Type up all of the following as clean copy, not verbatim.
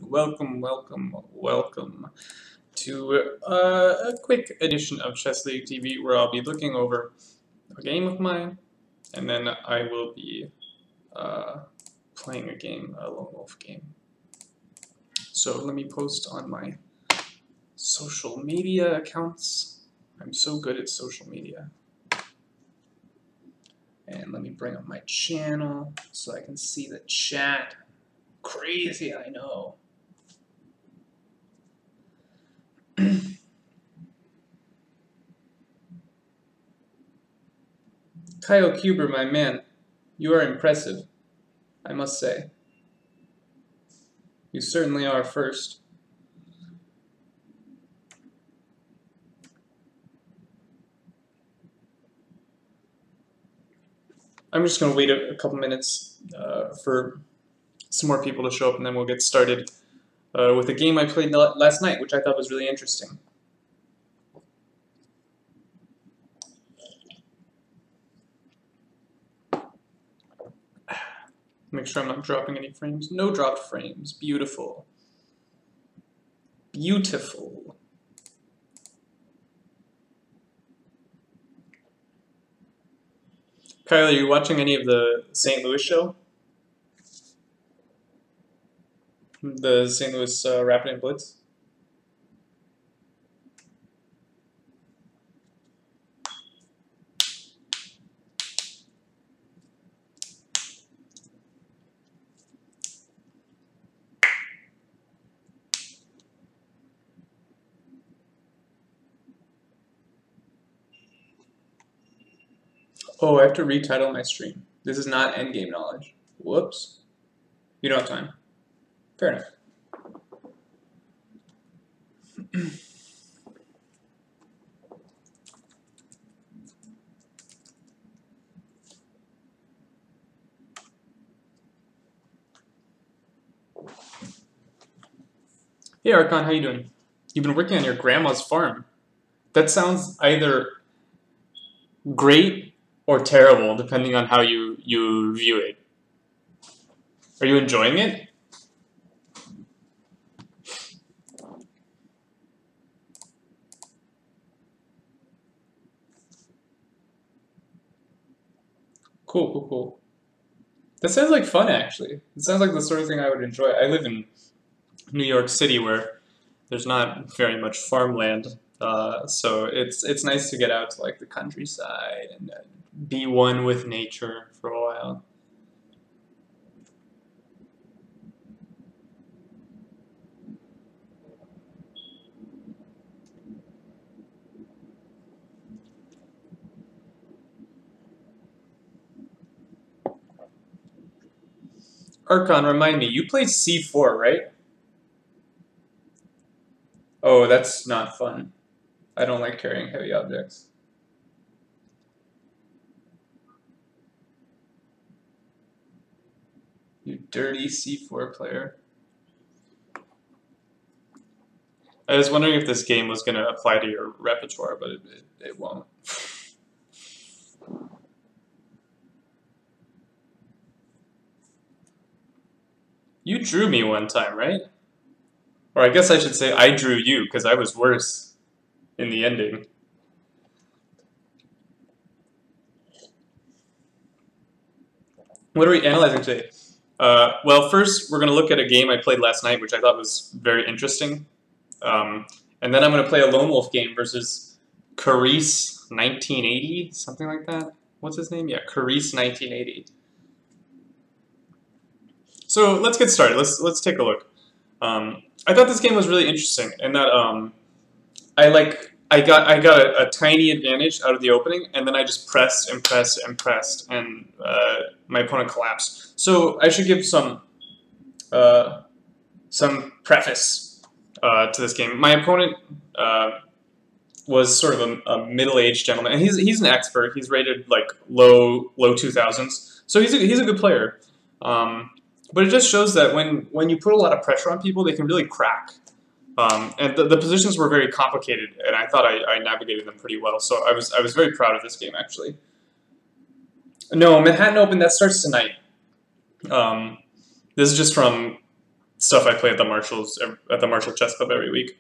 Welcome, welcome, welcome to a quick edition of Chess League TV, where I'll be looking over a game of mine, and then I will be playing a game, a lone wolf game. So let me post on my social media accounts. I'm so good at social media. And let me bring up my channel so I can see the chat. Crazy, I know. Kyle Kuber, my man, you are impressive, I must say. You certainly are first. I'm just going to wait a couple minutes for some more people to show up, and then we'll get started with a game I played last night, which I thought was really interesting. Make sure I'm not dropping any frames. No dropped frames. Beautiful. Beautiful. Kyle, are you watching any of the St. Louis show? The St. Louis Rapid and Blitz? Oh, I have to retitle my stream. This is not endgame knowledge. Whoops. You don't have time. Fair enough. Hey Archon, how you doing? You've been working on your grandma's farm. That sounds either great or terrible, depending on how you view it. Are you enjoying it? Cool, cool, cool. That sounds like fun, actually. It sounds like the sort of thing I would enjoy. I live in New York City, where there's not very much farmland, so it's nice to get out to like the countryside and be one with nature for a while. Archon, remind me, you play C4, right? Oh, that's not fun. I don't like carrying heavy objects. You dirty C4 player. I was wondering if this game was going to apply to your repertoire, but it won't. You drew me one time, right? Or I guess I should say I drew you, because I was worse in the ending. What are we analyzing today? Well, first we're going to look at a game I played last night, which I thought was very interesting. And then I'm going to play a lone wolf game versus kerese1980, something like that. What's his name? Yeah, kerese1980. So let's get started. Let's take a look. I thought this game was really interesting, in that I got a tiny advantage out of the opening, and then I just pressed and pressed and pressed, and my opponent collapsed. So I should give some preface to this game. My opponent was sort of a middle-aged gentleman, and he's an expert. He's rated like low 2000s, so he's a good player. But it just shows that when you put a lot of pressure on people, they can really crack. And the positions were very complicated, and I thought I navigated them pretty well. So I was very proud of this game, actually. No, Manhattan Open, that starts tonight. This is just from stuff I play at the Marshall Chess Club every week.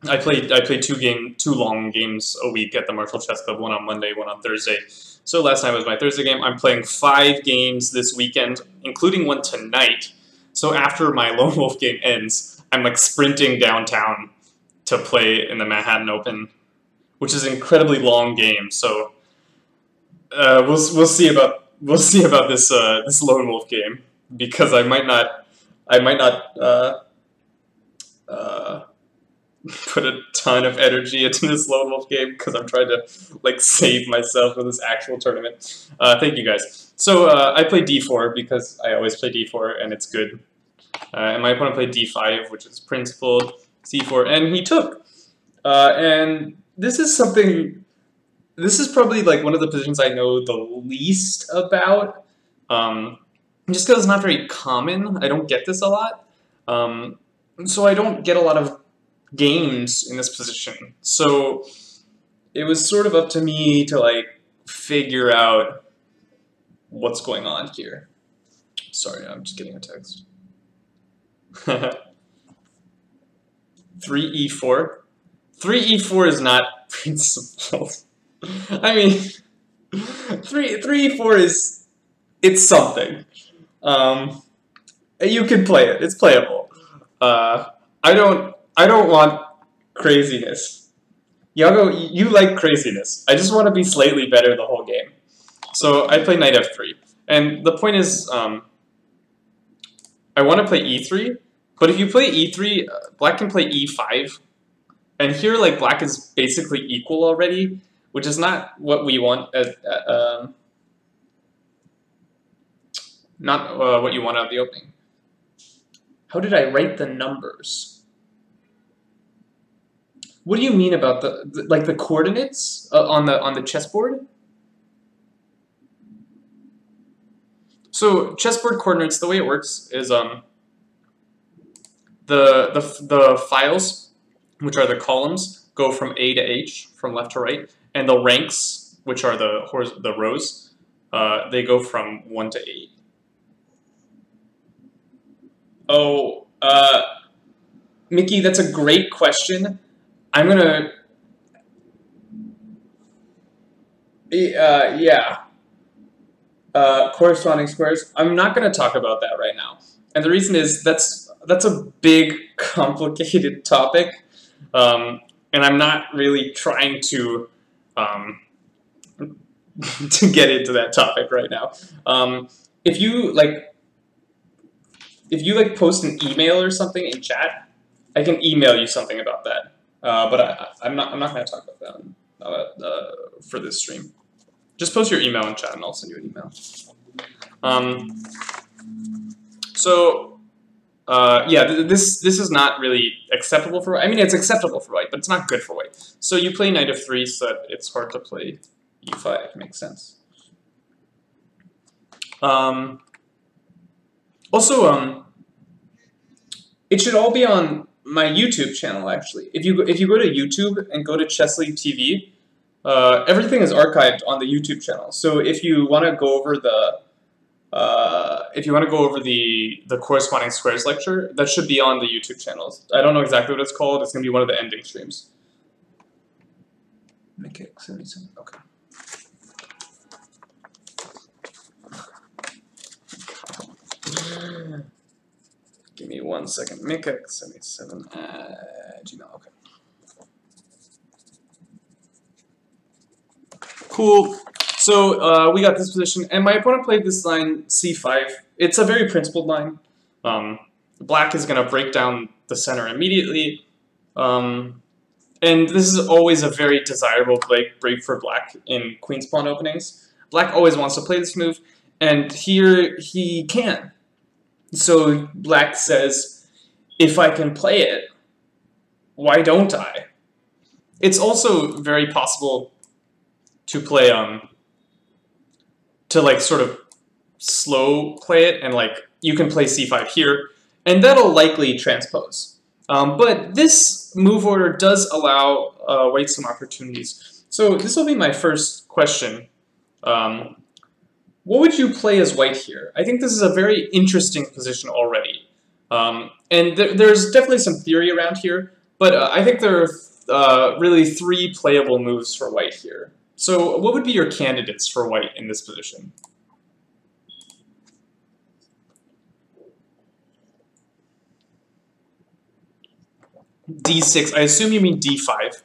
I play two long games a week at the Marshall Chess Club, one on Monday, one on Thursday. So last night was my Thursday game. I'm playing 5 games this weekend, including one tonight. So after my Lone Wolf game ends, I'm like sprinting downtown to play in the Manhattan Open, which is an incredibly long game. So we'll see about this this Lone Wolf game, because I might not put a ton of energy into this Lone Wolf game, because I'm trying to like save myself for this actual tournament. Thank you guys. So I play d4 because I always play d4 and it's good. And my opponent played d5, which is principled, c4, and he took. And this is something. This is probably like one of the positions I know the least about, just because it's not very common. I don't get this a lot, so I don't get a lot of games in this position. So it was sort of up to me to like figure out what's going on here. Sorry, I'm just getting a text. 3e4. 3e4 is not principled. I mean, 3e4 is, it's something. You can play it. It's playable. I don't want craziness. Yago, you like craziness. I just want to be slightly better the whole game. So I play knight f3. And the point is, I want to play e3, but if you play e3, black can play e5. And here, like, black is basically equal already, which is not what we want, not what you want out of the opening. How did I write the numbers? What do you mean about the coordinates on the chessboard? So chessboard coordinates, the way it works is the files, which are the columns, go from A to H, from left to right, and the ranks, which are the rows, they go from 1 to 8. Oh, Mickey, that's a great question. I'm gonna, yeah, corresponding squares. I'm not gonna talk about that right now, and the reason is that's a big, complicated topic, and I'm not really trying to to get into that topic right now. If you post an email or something in chat, I can email you something about that. But I'm not going to talk about that for this stream. Just post your email in chat and I'll send you an email. Yeah, this is not really acceptable for white. I mean, it's acceptable for white, but it's not good for white. So you play knight f3 so that it's hard to play e5. Makes sense. Also, it should all be on my YouTube channel, actually. If you go to YouTube and go to Chess League TV, everything is archived on the YouTube channel. So if you want to go over the corresponding squares lecture, that should be on the YouTube channel. I don't know exactly what it's called. It's going to be one of the ending streams. kerese1980. Okay. Give me 1 second. kerese1980 Gmail. Okay. Cool. So we got this position, and my opponent played this line c5. It's a very principled line. Black is going to break down the center immediately, and this is always a very desirable break for black in queen's pawn openings. Black always wants to play this move, and here he can. So black says, if I can play it, why don't I? It's also very possible to play, to like sort of slow play it, and like you can play c5 here, and that'll likely transpose. But this move order does allow white some opportunities. So this will be my first question. what would you play as white here? I think this is a very interesting position already. And there's definitely some theory around here, but I think there are really 3 playable moves for white here. So what would be your candidates for white in this position? D6. I assume you mean D5.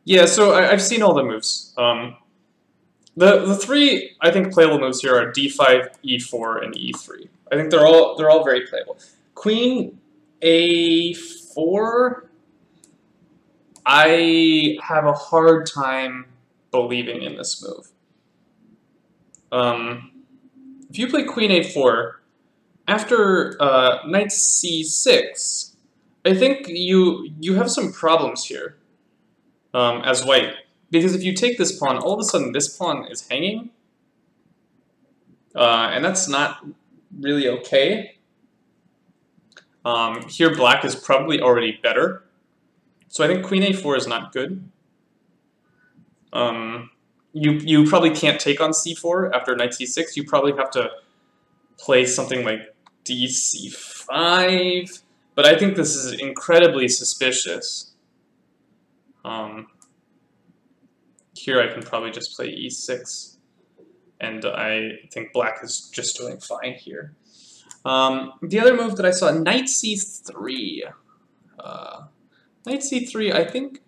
Yeah, so I've seen all the moves. The 3 I think playable moves here are D5, E4, and E3. I think they're all very playable. Queen A4. I have a hard time believing in this move. If you play Queen A4 after Knight C6, I think you have some problems here as white. Because if you take this pawn, all of a sudden this pawn is hanging. And that's not really okay. Here black is probably already better. So I think Queen A4 is not good. You probably can't take on C4 after Knight C6. You probably have to play something like DC5. But I think this is incredibly suspicious. Here I can probably just play E6, and I think black is just doing fine here. The other move that I saw, Knight C3. Knight C3, I think...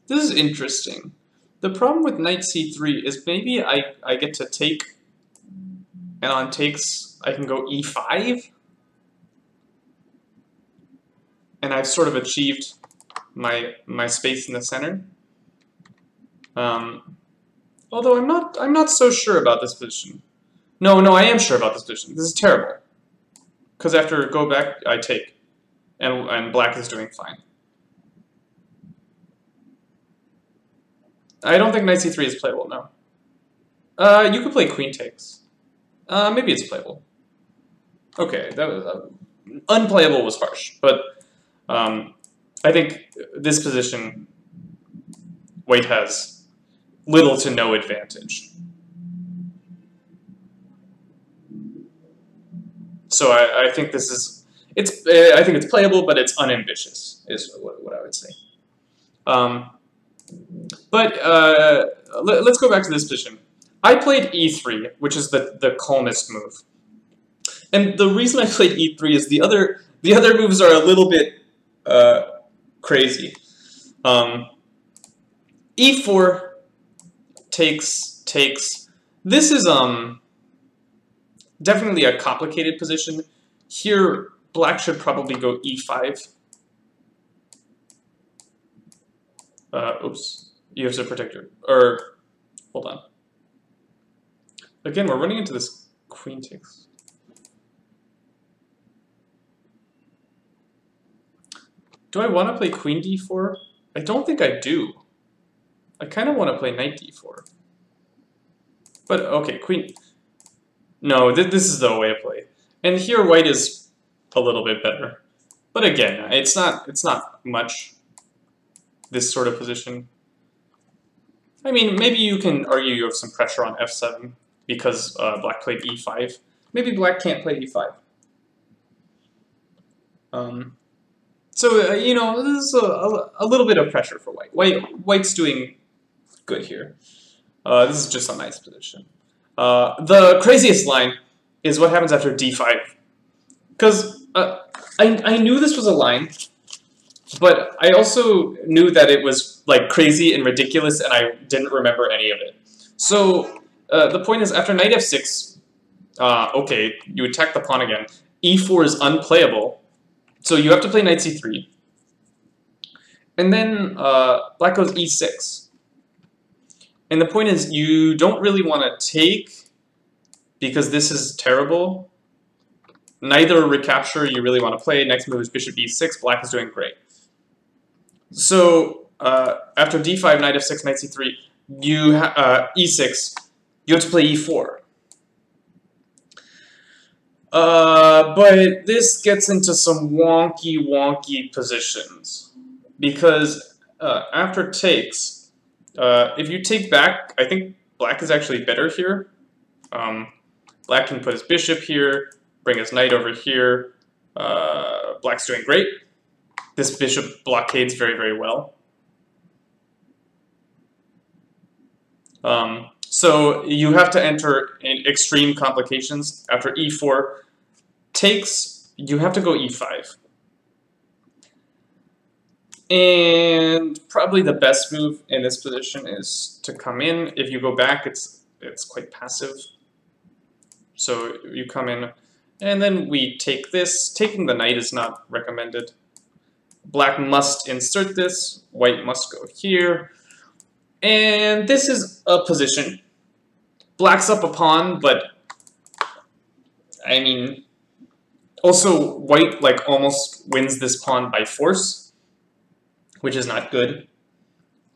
this is interesting. The problem with Knight C3 is maybe I get to take, and on takes I can go E5, and I've sort of achieved my space in the center. Although I'm not so sure about this position. No, I am sure about this position. This is terrible. Because after go back, I take, and black is doing fine. I don't think Knight C3 is playable. No. You could play Queen takes. Maybe it's playable. Okay, that was unplayable was harsh, but I think this position, white has little to no advantage. So I think this is I think it's playable, but it's unambitious, is what I would say. Let's go back to this position. I played E3, which is the calmest move. And the reason I played E3 is the other moves are a little bit crazy. E4 takes. This is definitely a complicated position. Here, black should probably go E5. Oops, you have to protect your, or hold on. Again, we're running into this queen takes. Do I want to play queen d4? I don't think I do. I kind of want to play knight d4. But okay, queen. No, this is the way to play. And here white is a little bit better. But again, it's not much, this sort of position. I mean, maybe you can argue you have some pressure on f7 because black played e5. Maybe black can't play e5. So, you know, this is a little bit of pressure for white. White's doing good here. This is just a nice position. The craziest line is what happens after d5. Because I knew this was a line, but I also knew that it was like crazy and ridiculous, and I didn't remember any of it. So the point is, after knight f6, okay, you attack the pawn again. e4 is unplayable, so you have to play knight c3. And then black goes e6. And the point is, you don't really want to take because this is terrible. Neither recapture you really want to play. Next move is bishop e6. Black is doing great. So after d5, knight f6, knight c3, you e6, you have to play e4. But this gets into some wonky positions, because after takes, if you take back, I think black is actually better here. Black can put his bishop here, bring his knight over here. Black's doing great. This bishop blockades very well. So you have to enter in extreme complications. After e4 takes, you have to go e5. And probably the best move in this position is to come in. If you go back, it's quite passive. So you come in, and then we take this. Taking the knight is not recommended. Black must insert this. White must go here. And this is a position. Black's up a pawn, but I mean, also white like almost wins this pawn by force, which is not good.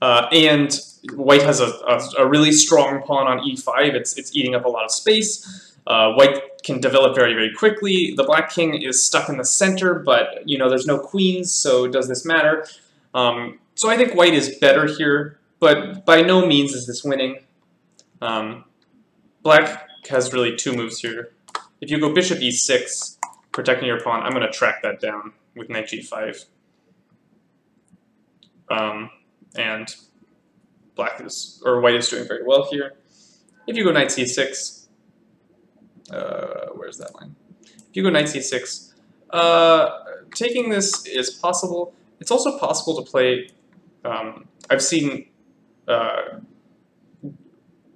And white has a really strong pawn on e5. It's eating up a lot of space. White can develop very quickly. The black king is stuck in the center, but you know there's no queens, so does this matter? So I think white is better here, but by no means is this winning. Black has really two moves here. If you go bishop e6, protecting your pawn, I'm going to track that down with knight g5. And white is doing very well here. If you go knight c6, where's that line? If you go knight c6, taking this is possible. It's also possible to play. I've seen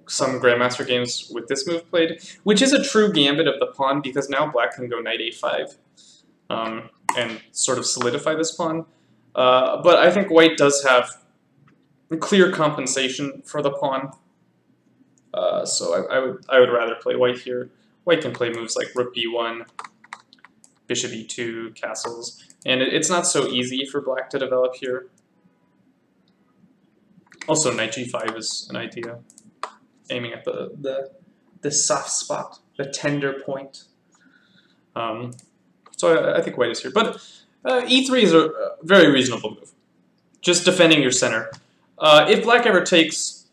some Grandmaster games with this move played, which is a true gambit of the pawn, because now black can go knight a5 and sort of solidify this pawn. But I think white does have clear compensation for the pawn. So I would rather play white here. White can play moves like rook b1, bishop e2, castles, and it's not so easy for black to develop here. Also, knight g5 is an idea, aiming at the soft spot, the tender point. So I think white is here, but e3 is a very reasonable move, just defending your center. If black ever takes,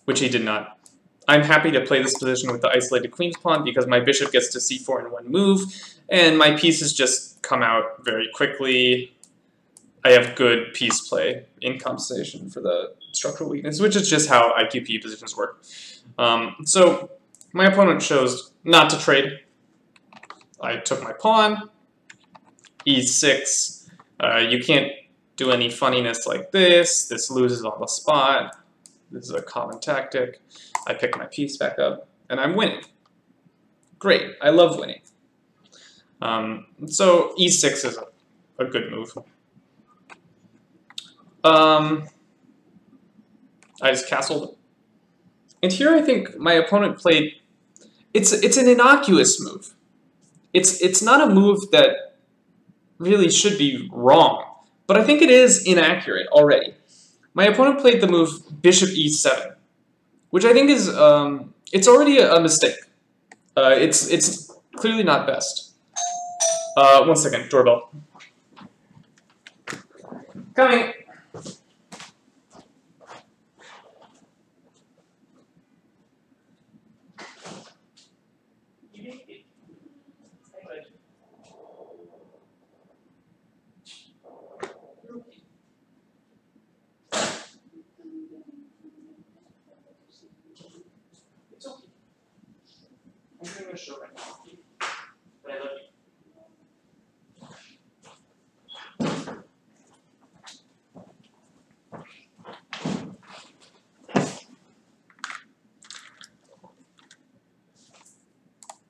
which he did not, I'm happy to play this position with the isolated queen's pawn, because my bishop gets to c4 in one move, and my pieces just come out very quickly. I have good piece play in compensation for the structural weakness, which is just how IQP positions work. So my opponent chose not to trade. I took my pawn, e6. You can't do any funniness like this. This loses on the spot. This is a common tactic. I pick my piece back up, and I'm winning. Great, I love winning. So e6 is a good move. I just castled. And here I think my opponent played, it's an innocuous move. It's not a move that really should be wrong, but I think it is inaccurate already. My opponent played the move bishop e7, which I think is, it's already a mistake. It's clearly not best. 1 second, doorbell. Coming. I'm doing a show right now, but I love you.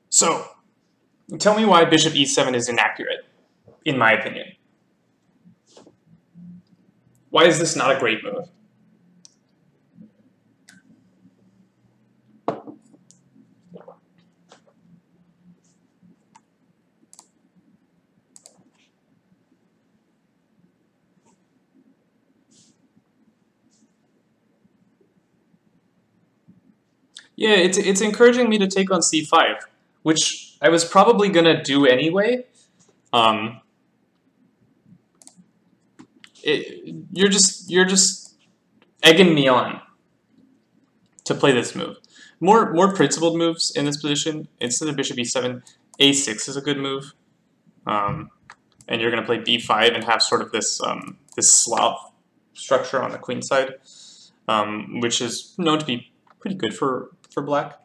So, tell me why bishop e7 is inaccurate, in my opinion. Why is this not a great move? Yeah, it's encouraging me to take on c5, which I was probably gonna do anyway. You're just egging me on to play this move. More principled moves in this position. Instead of bishop e7, a6 is a good move. And you're going to play b5 and have sort of this this Slav structure on the queen side, which is known to be pretty good for black.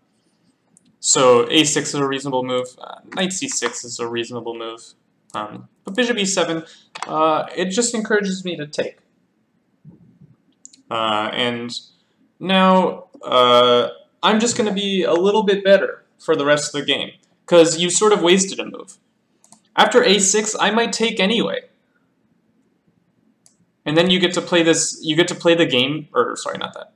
So a6 is a reasonable move. Knight c6 is a reasonable move. But bishop e7, it just encourages me to take. And now I'm just going to be a little bit better for the rest of the game, because you sort of wasted a move. After a6, I might take anyway. And then you get to play this, you get to play the game, or sorry, not that.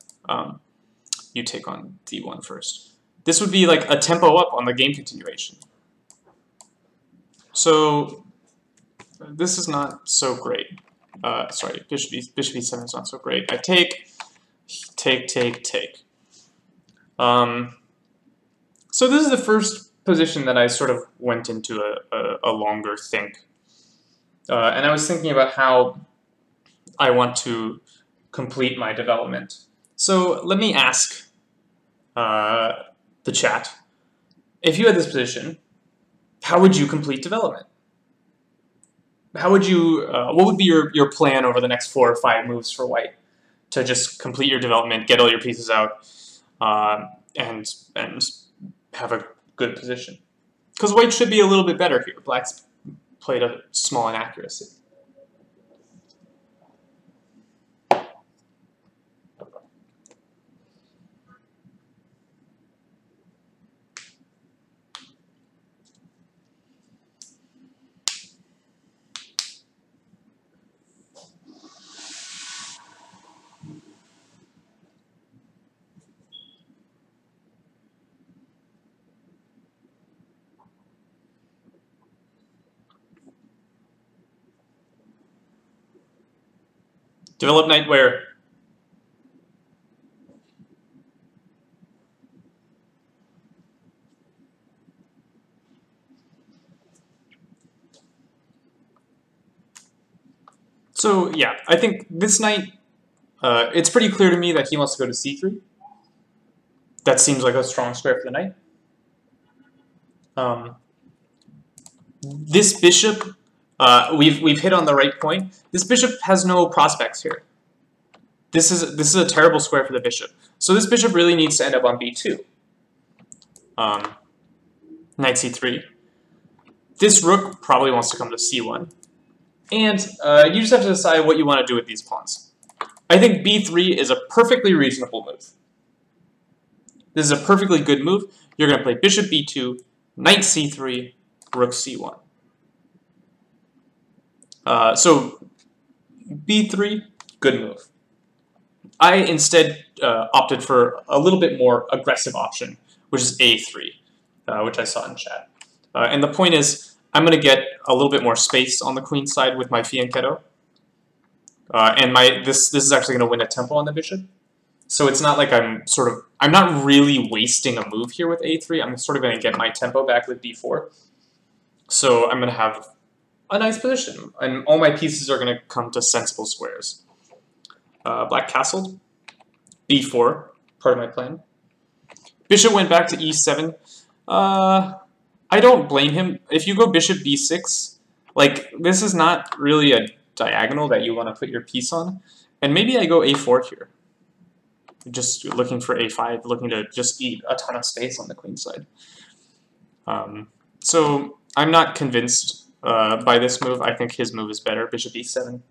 You take on d1 first. This would be like a tempo up on the game continuation. So this is not so great. Sorry, bishop e7 is not so great. I take. So this is the first position that I sort of went into a longer think. And I was thinking about how I want to complete my development. So let me ask the chat, if you had this position, how would you complete development? How would you, what would be your plan over the next 4 or 5 moves for white to just complete your development, get all your pieces out, and have a good position? Because white should be a little bit better here. Black's played a small inaccuracy. Develop knight where? So yeah, I think this knight, it's pretty clear to me that he wants to go to c3. That seems like a strong square for the knight. This bishop, we've hit on the right point. This bishop has no prospects here. This is a terrible square for the bishop. So this bishop really needs to end up on b2. Knight c3. This rook probably wants to come to c1. And you just have to decide what you want to do with these pawns. I think b3 is a perfectly reasonable move. This is a perfectly good move. You're going to play bishop b2, knight c3, rook c1. So b3, good move. I instead opted for a little bit more aggressive option, which is a3, which I saw in chat. And the point is, I'm going to get a little bit more space on the queen side with my fianchetto. And this is actually going to win a tempo on the bishop. So it's not like I'm not really wasting a move here with a3. I'm sort of going to get my tempo back with d4. So I'm going to have a nice position, and all my pieces are going to come to sensible squares. Black castled, b4, part of my plan. Bishop went back to e7. I don't blame him. If you go bishop b6, like, this is not really a diagonal that you want to put your piece on. And maybe I go a4 here. Just looking for a5, looking to just eat a ton of space on the queen side. So I'm not convinced by this move. I think his move is better, bishop e7.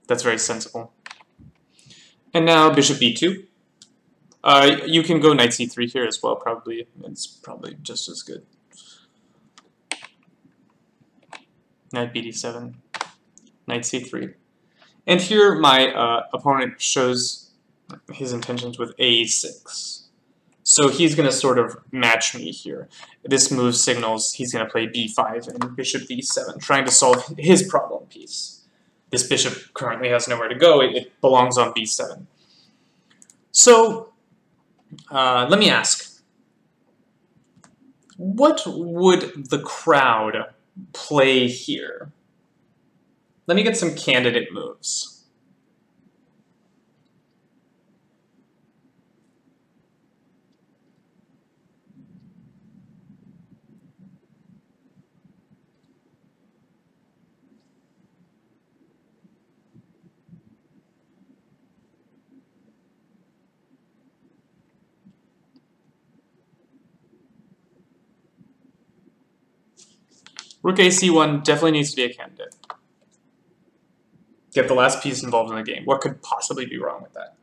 That's very sensible. And now bishop b2. You can go knight c3 here as well, probably. It's probably just as good. Knight bd7, knight c3. And here my opponent shows his intentions with a6. So he's going to sort of match me here. This move signals he's going to play b5 and bishop d7, trying to solve his problem piece. This bishop currently has nowhere to go. It belongs on b7. So Let me ask, what would the crowd play here? Let me get some candidate moves. Rook AC1 definitely needs to be a candidate. Get the last piece involved in the game. What could possibly be wrong with that?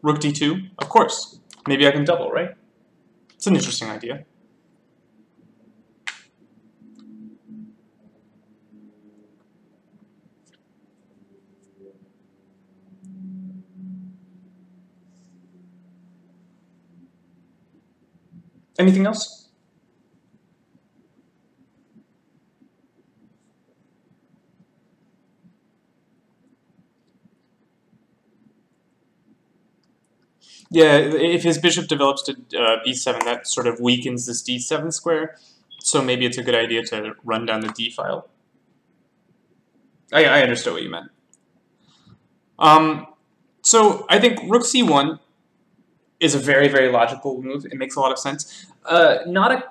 Rook D2? Of course. Maybe I can double, right? It's an interesting idea. Anything else? Yeah, if his bishop develops to b7, that sort of weakens this d7 square. So maybe it's a good idea to run down the d file. I understood what you meant. So I think rook c1 is a very, very logical move. It makes a lot of sense. Not a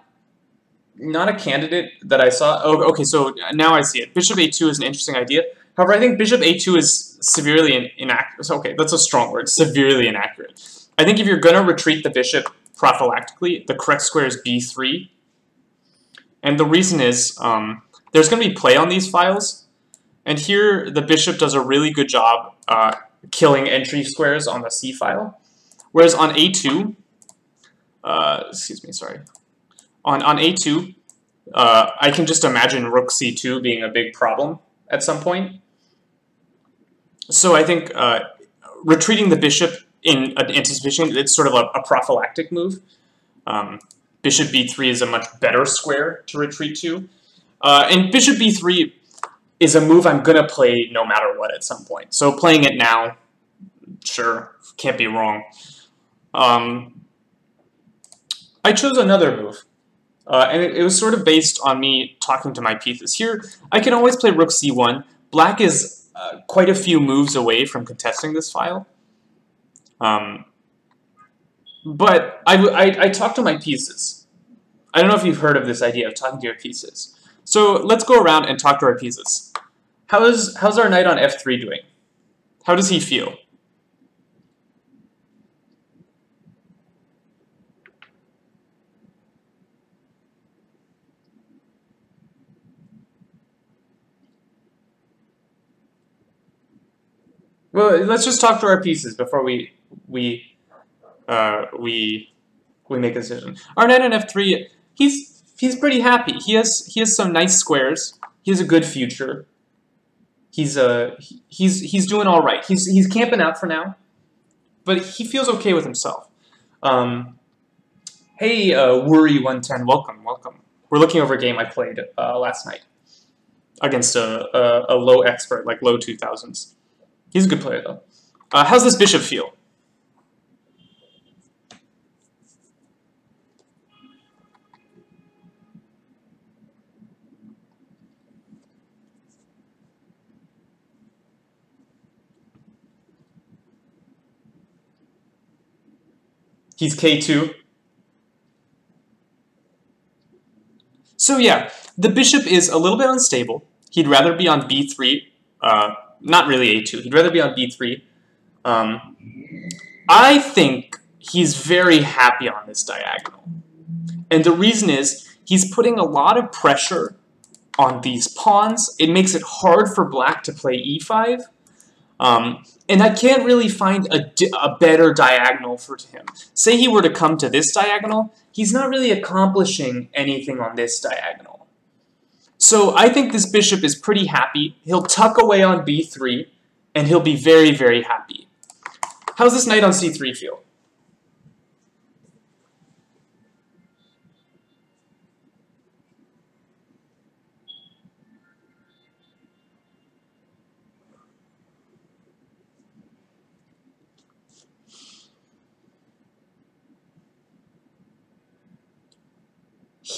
candidate that I saw. Oh, okay, so now I see it. Bishop a2 is an interesting idea. However, I think bishop a2 is severely inaccurate. So, okay, that's a strong word. Severely inaccurate. I think if you're going to retreat the bishop prophylactically, the correct square is b3. And the reason is there's going to be play on these files. And here the bishop does a really good job killing entry squares on the c file. Whereas on a2, excuse me, sorry. On a2, I can just imagine rook c2 being a big problem at some point. So I think retreating the bishop in anticipation, it's sort of a prophylactic move. Bishop b3 is a much better square to retreat to. And bishop b3 is a move I'm going to play no matter what at some point. So playing it now, sure, can't be wrong. I chose another move. And it was sort of based on me talking to my pieces. Here, I can always play rook c1. Black is quite a few moves away from contesting this file. But I talked to my pieces. I don't know if you've heard of this idea of talking to your pieces. So let's go around and talk to our pieces. How's our knight on f3 doing? How does he feel? Well, let's just talk to our pieces before we make a decision. Our knight on f3, he's pretty happy. He has some nice squares. He has a good future. He's doing all right. He's camping out for now, but he feels okay with himself. Hey, Worry110, welcome. We're looking over a game I played last night against a low expert, like low 2000s. He's a good player, though. How's this bishop feel? He's k2. So yeah, the bishop is a little bit unstable. He'd rather be on b3. Not really a2. He'd rather be on b3. I think he's very happy on this diagonal. And the reason is he's putting a lot of pressure on these pawns. It makes it hard for black to play e5. And I can't really find a better diagonal for him. Say he were to come to this diagonal, he's not really accomplishing anything on this diagonal. So I think this bishop is pretty happy. He'll tuck away on b3, and he'll be very, very happy. How's this knight on c3 feel?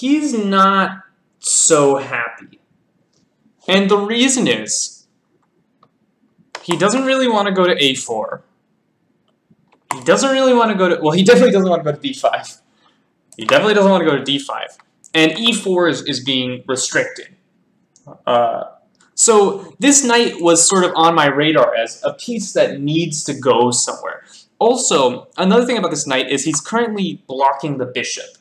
he's not so happy. And the reason is, he doesn't really want to go to a4. He doesn't really want to go to, well, he definitely doesn't want to go to d5. He definitely doesn't want to go to d5. And e4 is being restricted. So this knight was sort of on my radar as a piece that needs to go somewhere. Also, another thing about this knight is he's currently blocking the bishop.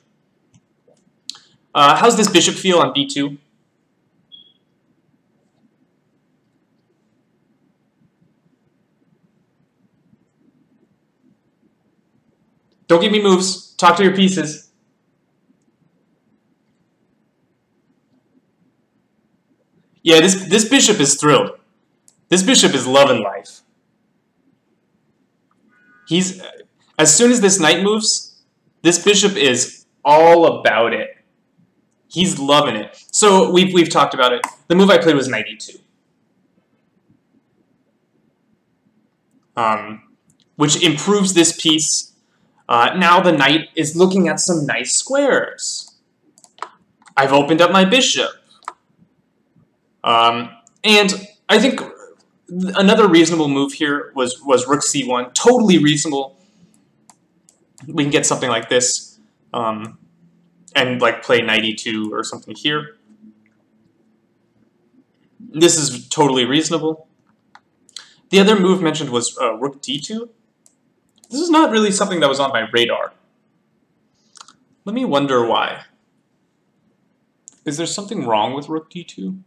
How's this bishop feel on b2? Don't give me moves. Talk to your pieces. Yeah, this bishop is thrilled. This bishop is loving life. He's, as soon as this knight moves, this bishop is all about it. He's loving it. So we've talked about it. The move I played was knight e2, which improves this piece. Now the knight is looking at some nice squares. I've opened up my bishop. And I think another reasonable move here was rook c1. Totally reasonable. We can get something like this. And like play knight e2 or something here. This is totally reasonable. The other move mentioned was rook d2. This is not really something that was on my radar. Let me wonder why. Is there something wrong with rook d2?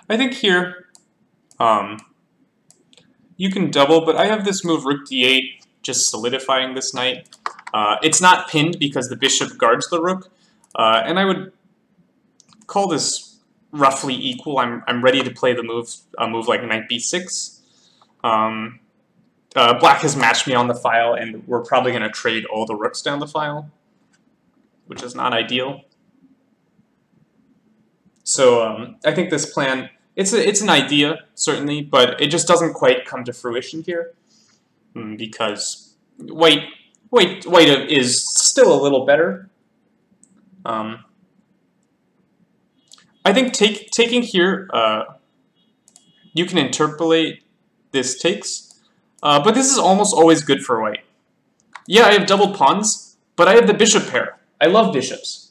I think here, you can double, but I have this move rook d8, just solidifying this knight. It's not pinned because the bishop guards the rook, and I would call this roughly equal. I'm ready to play the move, a move like knight b6. Black has matched me on the file, and we're probably going to trade all the rooks down the file, which is not ideal. So I think this plan, it's an idea, certainly, but it just doesn't quite come to fruition here, because white is still a little better. I think taking here, you can interpolate this takes, but this is almost always good for white. Yeah, I have doubled pawns, but I have the bishop pair. I love bishops.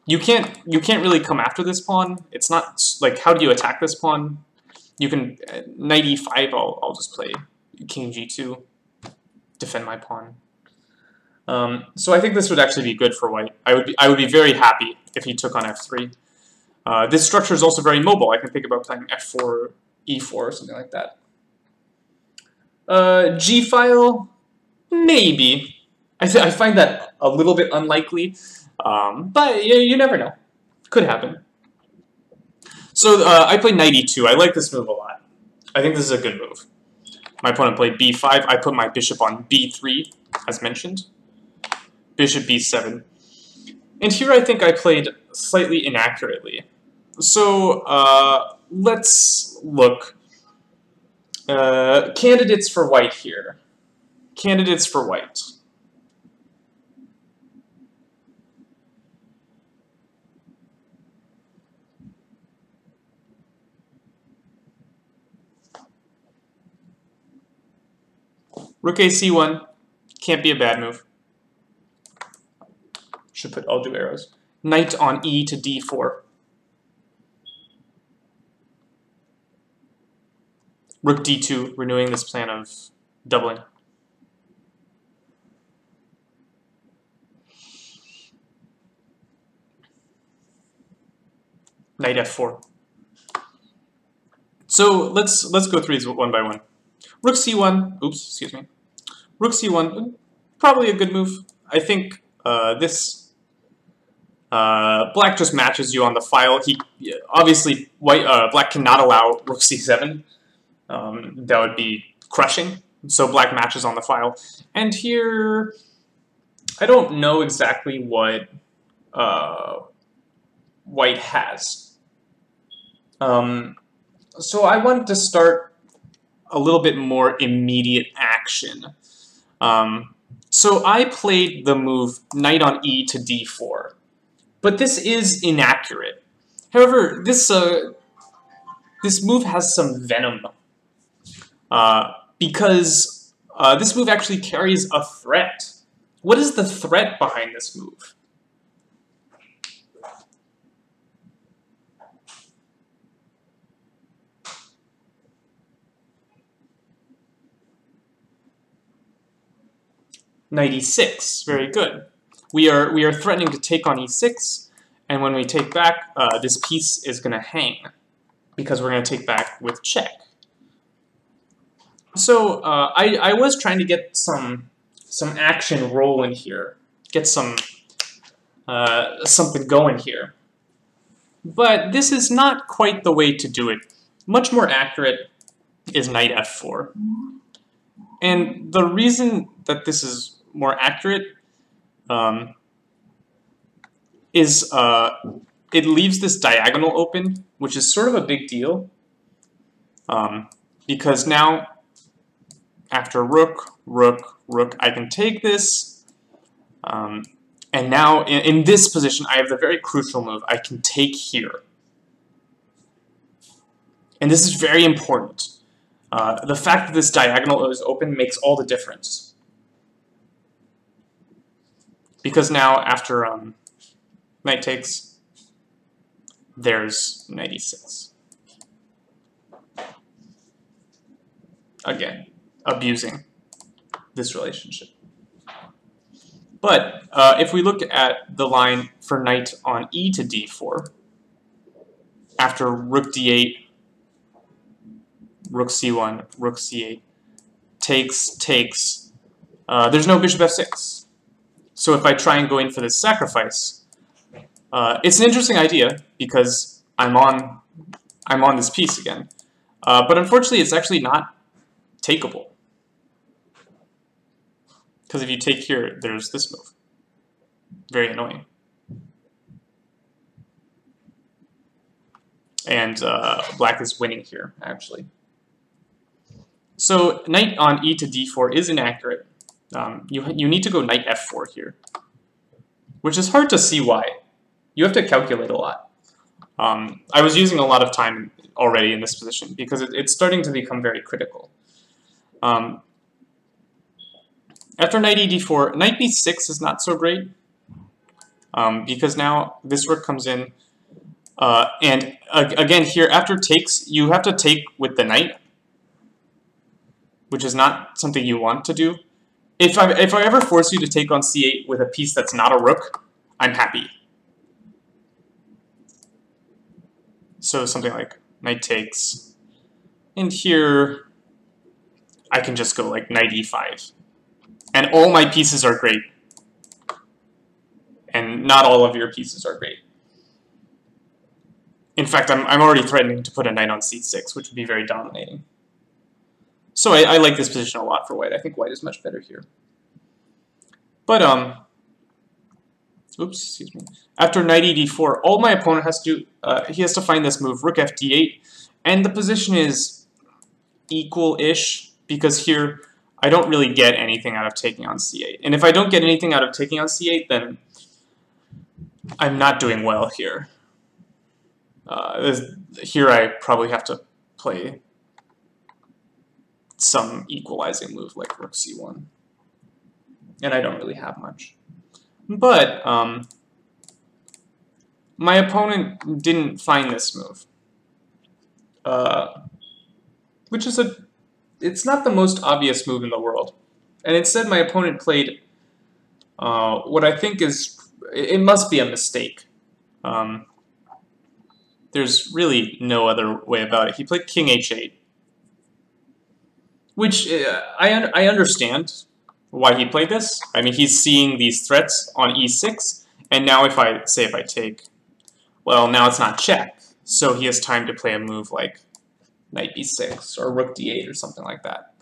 You can't really come after this pawn. It's not like, how do you attack this pawn? You can knight e5. I'll just play king g2, defend my pawn. So I think this would actually be good for white. I would be very happy if he took on f3. This structure is also very mobile. I can think about playing f4, e4, or something like that. G-file, maybe. I find that a little bit unlikely, but you never know. Could happen. So I played knight e2. I like this move a lot. I think this is a good move. My opponent played b5. I put my bishop on b3, as mentioned. Bishop b7. And here I think I played slightly inaccurately. So let's look. Candidates for white here. Candidates for white. Rook a c1. Can't be a bad move. Should put, I'll do arrows. Knight on e to d4. Rook d2, renewing this plan of doubling. Knight f4. So let's go through these one by one. Rook c1, oops, excuse me. Rook c1, probably a good move. I think this black just matches you on the file. Obviously black cannot allow rook c7. That would be crushing. So black matches on the file. And here, I don't know exactly what white has. So I wanted to start a little bit more immediate action. So I played the move knight on e to d4, but this is inaccurate. However, this move has some venom, because this move actually carries a threat. What is the threat behind this move? Knight e6, very good. We are threatening to take on e6, and when we take back, this piece is going to hang, because we're going to take back with check. So I was trying to get some action rolling here, get some something going here, but this is not quite the way to do it. Much more accurate is knight f4, and the reason that this is more accurate is it leaves this diagonal open, which is sort of a big deal, because now after rook, rook, rook, I can take this, and now in this position I have the very crucial move. I can take here. And this is very important. The fact that this diagonal is open makes all the difference. Because now after knight takes, there's knight e6. Again, abusing this relationship. But if we look at the line for knight on e to d4, after rook d8, rook c1, rook c8, takes, takes, there's no bishop f6. So if I try and go in for this sacrifice, it's an interesting idea because I'm on this piece again. But unfortunately, it's actually not takeable. Because if you take here, there's this move. Very annoying. And black is winning here, actually. So knight on e to d4 is inaccurate. You need to go knight f4 here, which is hard to see why. You have to calculate a lot. I was using a lot of time already in this position because it's starting to become very critical. After knight e d4, knight b6 is not so great because now this rook comes in, and again here after takes you have to take with the knight, which is not something you want to do. If I ever force you to take on c8 with a piece that's not a rook, I'm happy. So something like knight takes, and here I can just go like knight e5. And all my pieces are great. And not all of your pieces are great. In fact, I'm already threatening to put a knight on c6, which would be very dominating. So I like this position a lot for white. I think white is much better here. But, oops, excuse me. After knight e d4, all my opponent has to do, he has to find this move, rook f d8, and the position is equal-ish, because here I don't really get anything out of taking on c8. And if I don't get anything out of taking on c8, then I'm not doing well here. Here I probably have to play some equalizing move like rook c1. And I don't really have much. But my opponent didn't find this move. Which is it's not the most obvious move in the world. And instead my opponent played what I think is, it must be a mistake. There's really no other way about it. He played king h8. Which I understand why he played this. I mean, he's seeing these threats on e6, and now if I take, well, now it's not check, so he has time to play a move like knight b6 or rook d8 or something like that.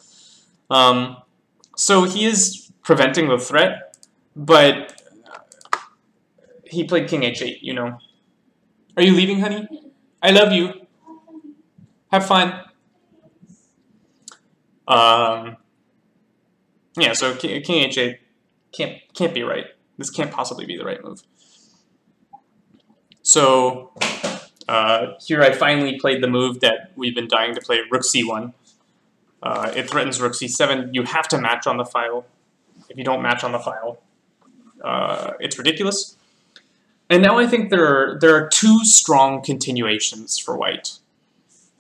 So he is preventing the threat, but he played king h8, you know. Are you leaving, honey? I love you. Have fun. Yeah, so king h8 Can't be right. This can't possibly be the right move. So here I finally played the move that we've been dying to play, rook c1. It threatens rook c7. You have to match on the file. If you don't match on the file, it's ridiculous. And now I think there are two strong continuations for white.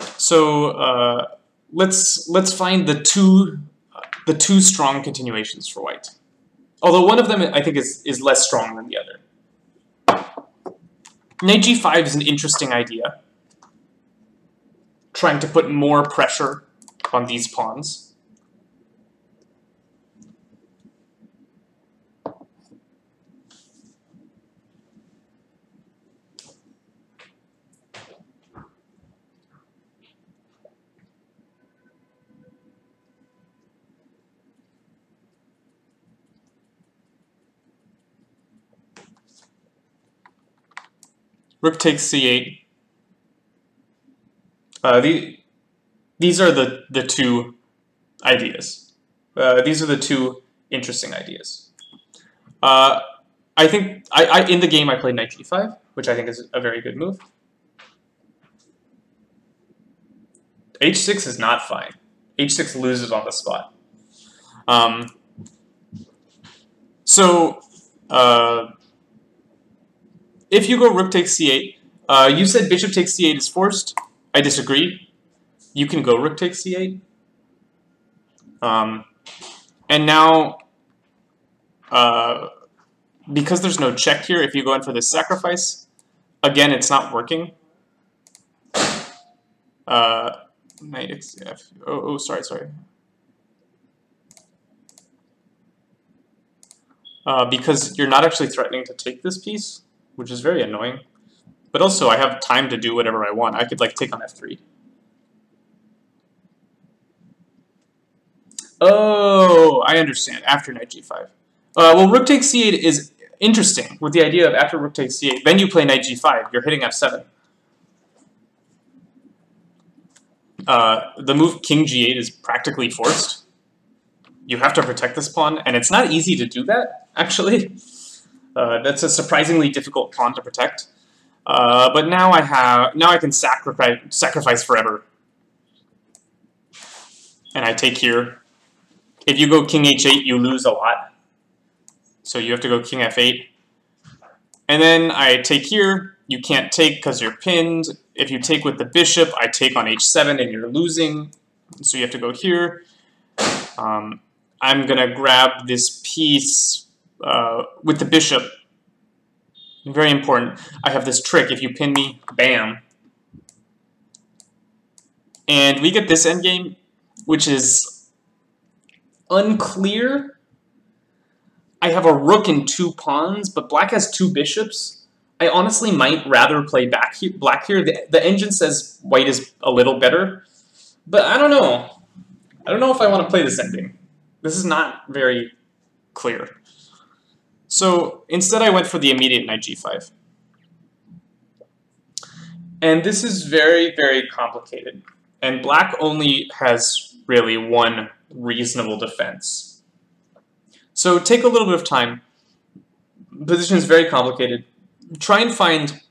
So let's find the two strong continuations for white. Although one of them I think is less strong than the other. Knight g5 is an interesting idea, trying to put more pressure on these pawns. Rook takes c8. These are the two ideas. These are the two interesting ideas. I think in the game I played knight g5, which I think is a very good move. h6 is not fine. h6 loses on the spot. If you go rook takes c8, you said bishop takes c8 is forced. I disagree. You can go rook takes c8. And now, because there's no check here, if you go in for this sacrifice, again, it's not working. Knight xf. Sorry. Because you're not actually threatening to take this piece, which is very annoying. But also, I have time to do whatever I want. I could, like, take on f3. Oh, I understand. After knight g5. Well, rook takes c8 is interesting, with the idea of after rook takes c8, then you play knight g5. You're hitting f7. The move king g8 is practically forced. You have to protect this pawn, and it's not easy to do that, actually. That's a surprisingly difficult pawn to protect. But now I can sacrifice forever. And I take here. If you go king h8, you lose a lot. So you have to go king f8. And then I take here. You can't take because you're pinned. If you take with the bishop, I take on h7 and you're losing. So you have to go here. I'm going to grab this piece with the bishop. Very important. I have this trick. If you pin me, bam. And we get this endgame, which is unclear. I have a rook and two pawns, but black has two bishops. I honestly might rather play black here. The engine says white is a little better, but I don't know. I don't know if I want to play this ending. This is not very clear. So instead I went for the immediate knight g5. And this is very, very complicated. And black only has really one reasonable defense. So take a little bit of time. The position is very complicated. Try and find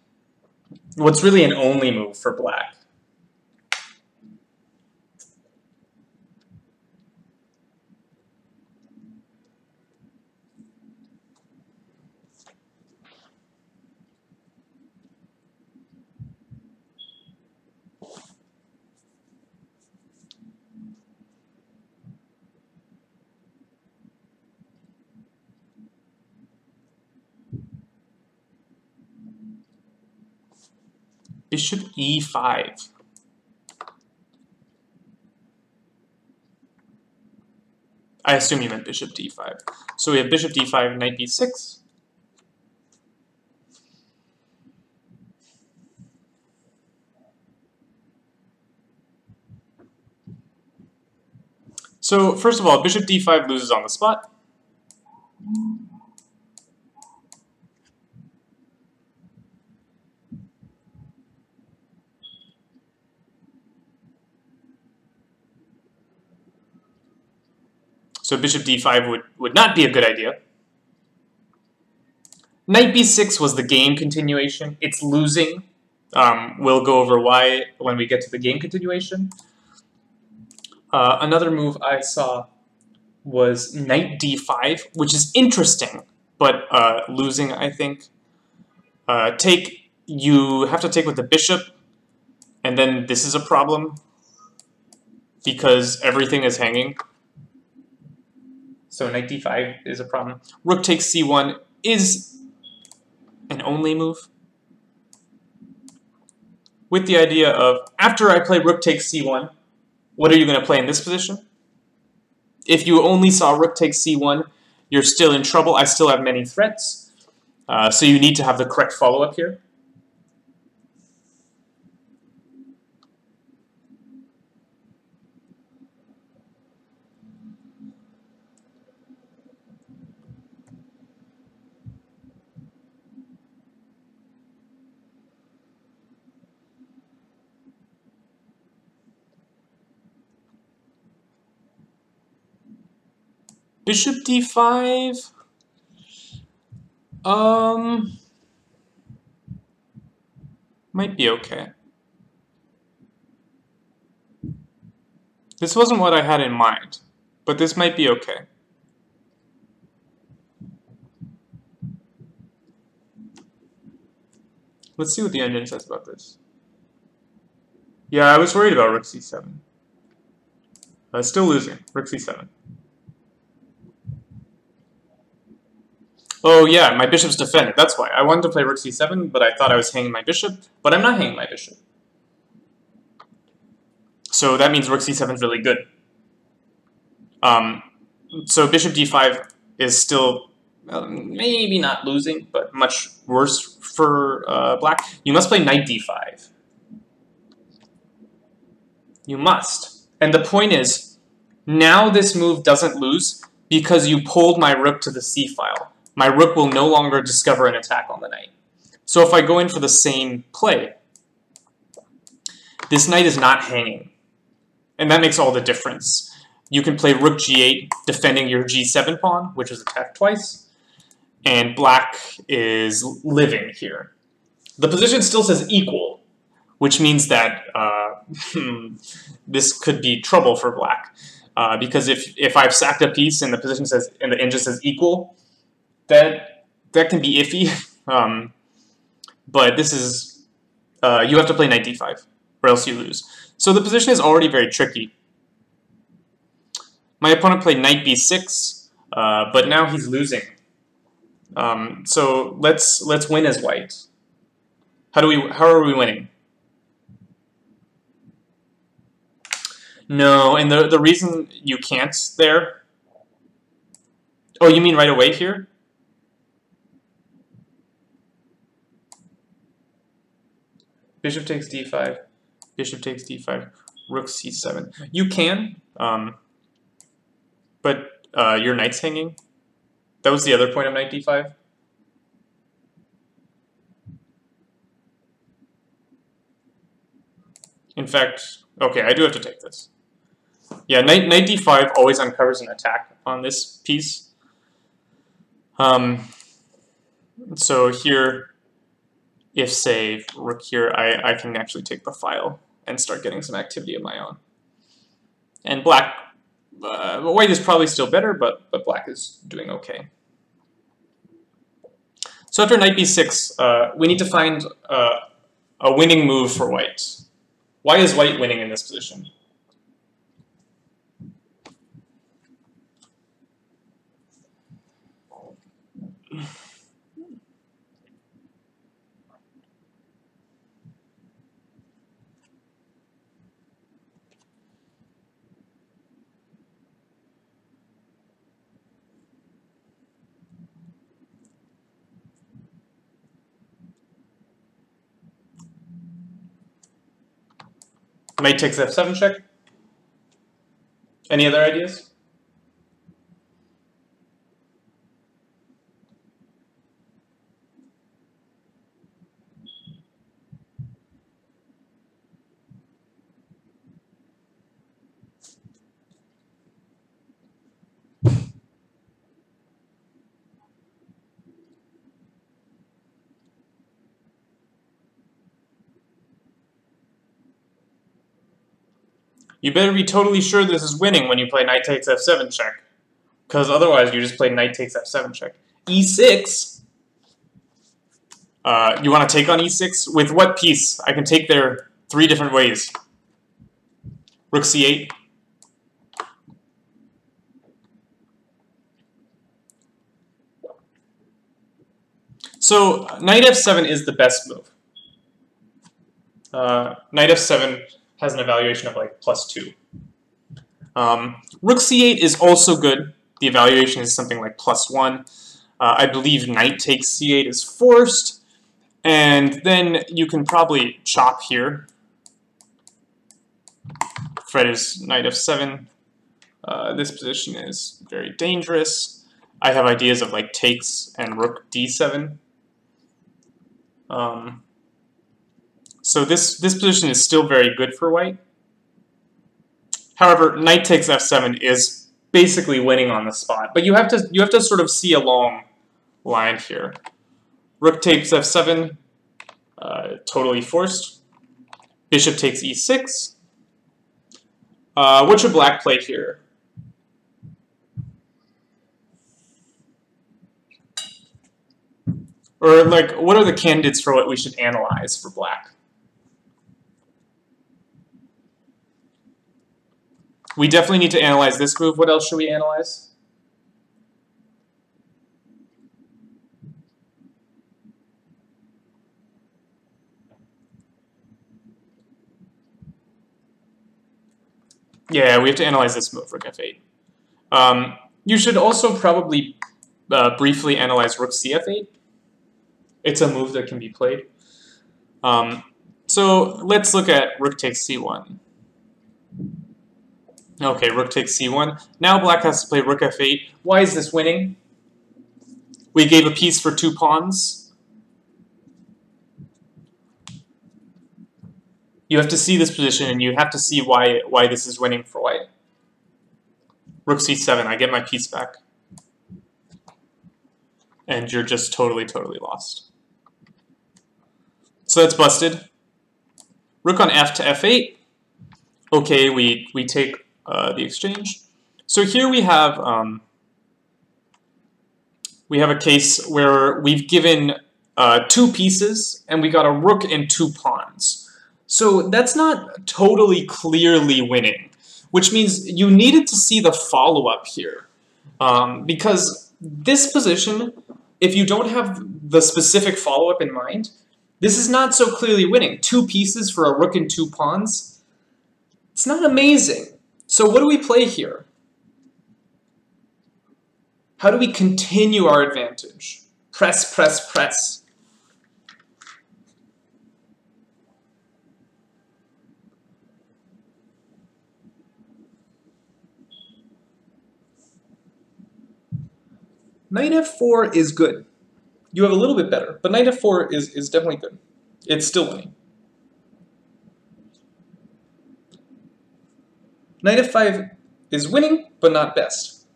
what's really an only move for black. Bishop e5. I assume you meant bishop d5. So we have bishop d5, knight b6. So first of all, bishop d5 loses on the spot. So bishop d5 would not be a good idea. Knight b6 was the game continuation. It's losing. We'll go over why when we get to the game continuation. Another move I saw was knight d5, which is interesting, but losing, I think. You have to take with the bishop, and then this is a problem because everything is hanging. So knight d5 is a problem. Rook takes c1 is an only move, with the idea of, after I play rook takes c1, what are you going to play in this position? If you only saw rook takes c1, you're still in trouble. I still have many threats. So you need to have the correct follow-up here. Bishop d5. Might be okay. This wasn't what I had in mind, but this might be okay. Let's see what the engine says about this. Yeah, I was worried about rook c7. Still losing. Rook c7. Oh yeah, my bishop's defended. That's why. I wanted to play rook c7, but I thought I was hanging my bishop. But I'm not hanging my bishop. So that means rook c7 is really good. So bishop d5 is still maybe not losing, but much worse for black. You must play knight d5. You must. And the point is, now this move doesn't lose because you pulled my rook to the c file. My rook will no longer discover an attack on the knight. So if I go in for the same play, this knight is not hanging. And that makes all the difference. You can play rook g8, defending your g7 pawn, which is attacked twice, and black is living here. The position still says equal, which means that this could be trouble for black. Because if I've sacked a piece and the position says, and the engine says equal, that can be iffy. But this is, you have to play knight d5, or else you lose. So the position is already very tricky. My opponent played knight b6, but now he's losing. So let's win as white. How are we winning? No, and the reason you can't there. Oh, you mean right away here? Bishop takes d5. Bishop takes d5. Rook c7. You can, but your knight's hanging. That was the other point of knight d5. In fact, okay, I do have to take this. Yeah, knight d5 always uncovers an attack on this piece. So here, if say rook here, I can actually take the file and start getting some activity of my own. And black, white is probably still better, but black is doing okay. So after knight b6, we need to find a winning move for white. Why is white winning in this position? Knight takes f7 check. Any other ideas? You better be totally sure this is winning when you play knight takes f7 check. Because otherwise you just play knight takes f7 check. e6. You want to take on e6? With what piece? I can take there 3 different ways. Rook c8. So knight f7 is the best move. Knight f7 has an evaluation of like +2. Rook c8 is also good. The evaluation is something like +1. I believe knight takes c8 is forced. And then you can probably chop here. Threat is knight f7. This position is very dangerous. I have ideas of like takes and rook d7. So this position is still very good for white. However, knight takes f7 is basically winning on the spot. But you have to sort of see a long line here. Rook takes f7, totally forced. Bishop takes e6. What should black play here? Or like, what are the candidates for what we should analyze for black? We definitely need to analyze this move. What else should we analyze? Yeah, we have to analyze this move, rook f8. You should also probably briefly analyze rook cf8. It's a move that can be played. So let's look at rook takes c1. Okay, rook takes c1. Now black has to play rook f8. Why is this winning? We gave a piece for 2 pawns. You have to see this position, and you have to see why this is winning for white. Rook c7, I get my piece back. And you're just totally, totally lost. So that's busted. Rook on f to f8. Okay, we take the exchange. So here we have a case where we've given 2 pieces, and we got a rook and 2 pawns. So that's not totally clearly winning, which means you needed to see the follow-up here. Because this position, if you don't have the specific follow-up in mind, this is not so clearly winning. 2 pieces for a rook and 2 pawns. It's not amazing. So what do we play here? How do we continue our advantage? Press, press, press. Knight f4 is good. You have a little bit better, but knight f4 is definitely good. It's still winning. Knight f5 is winning, but not best.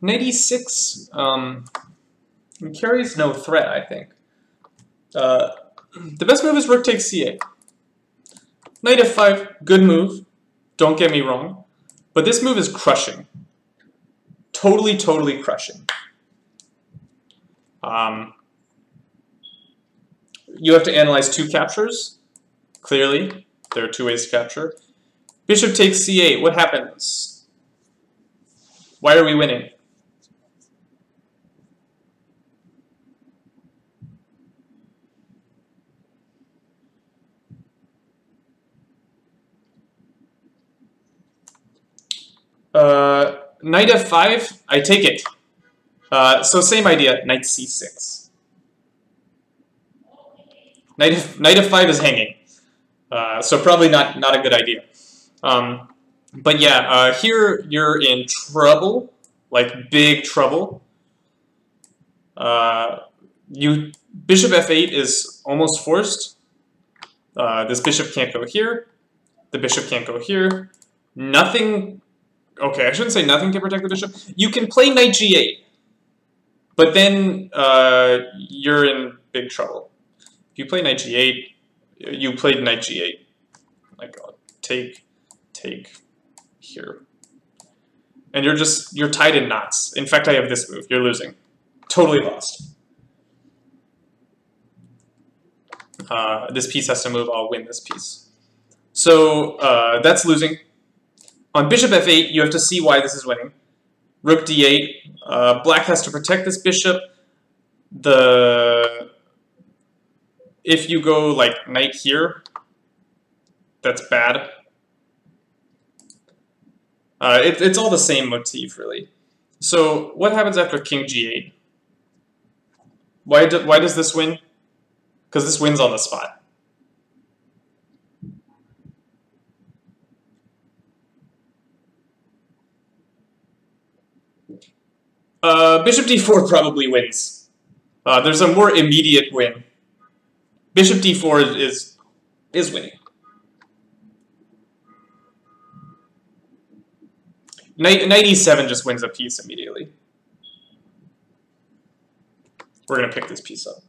Knight e6 carries no threat, I think. The best move is rook takes c8. Knight f5, good move. Don't get me wrong. But this move is crushing. Totally, totally crushing. You have to analyze 2 captures. Clearly, there are 2 ways to capture. Bishop takes c8. What happens? Why are we winning? Knight f5, I take it. So same idea, knight c6. Knight f5 is hanging. So probably not a good idea. But yeah, here you're in trouble, like big trouble. Bishop f8 is almost forced. This bishop can't go here. The bishop can't go here. Nothing. Okay, I shouldn't say nothing can protect the bishop. You can play knight g8, but then you're in big trouble. If you play knight g8, you played knight g8. Like, take here. And you're tied in knots. In fact, I have this move. You're losing. Totally lost. This piece has to move. I'll win this piece. So that's losing. On bishop f8, you have to see why this is winning. Rook d8. Black has to protect this bishop. If you go like knight here, that's bad. It's all the same motif, really. So what happens after king g8? Why does this win? Because this wins on the spot. Bishop d4 probably wins. There's a more immediate win. Bishop d4 is winning. Knight e7 just wins a piece immediately. We're going to pick this piece up.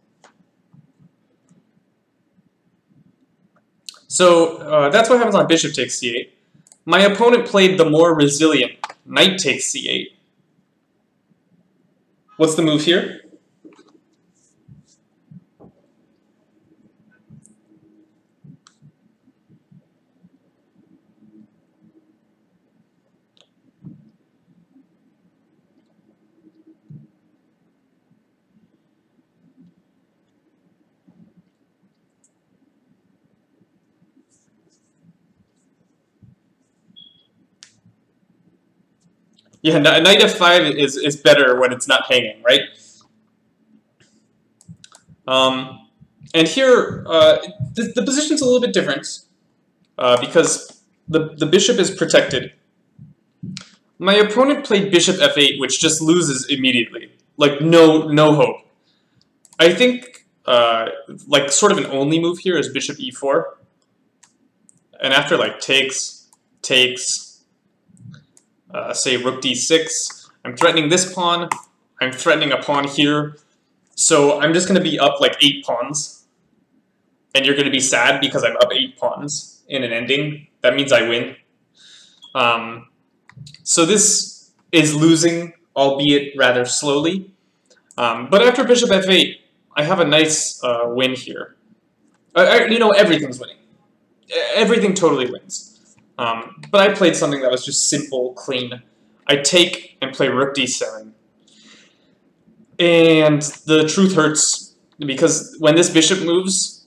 So that's what happens on bishop takes c8. My opponent played the more resilient knight takes c8. What's the move here? Yeah, knight f5 is better when it's not hanging, right? And here, the position's a little bit different because the bishop is protected. My opponent played bishop f8, which just loses immediately. Like, no hope. I think, like, sort of an only move here is bishop e4. And after, like, takes, say rook d6, I'm threatening this pawn, I'm threatening a pawn here, so I'm just going to be up like 8 pawns, and you're going to be sad because I'm up 8 pawns in an ending. That means I win. So this is losing, albeit rather slowly, but after bishop f8, I have a nice win here. You know, everything's winning. Everything totally wins. But I played something that was just simple, clean. I take and play rook d7. And the truth hurts, because when this bishop moves,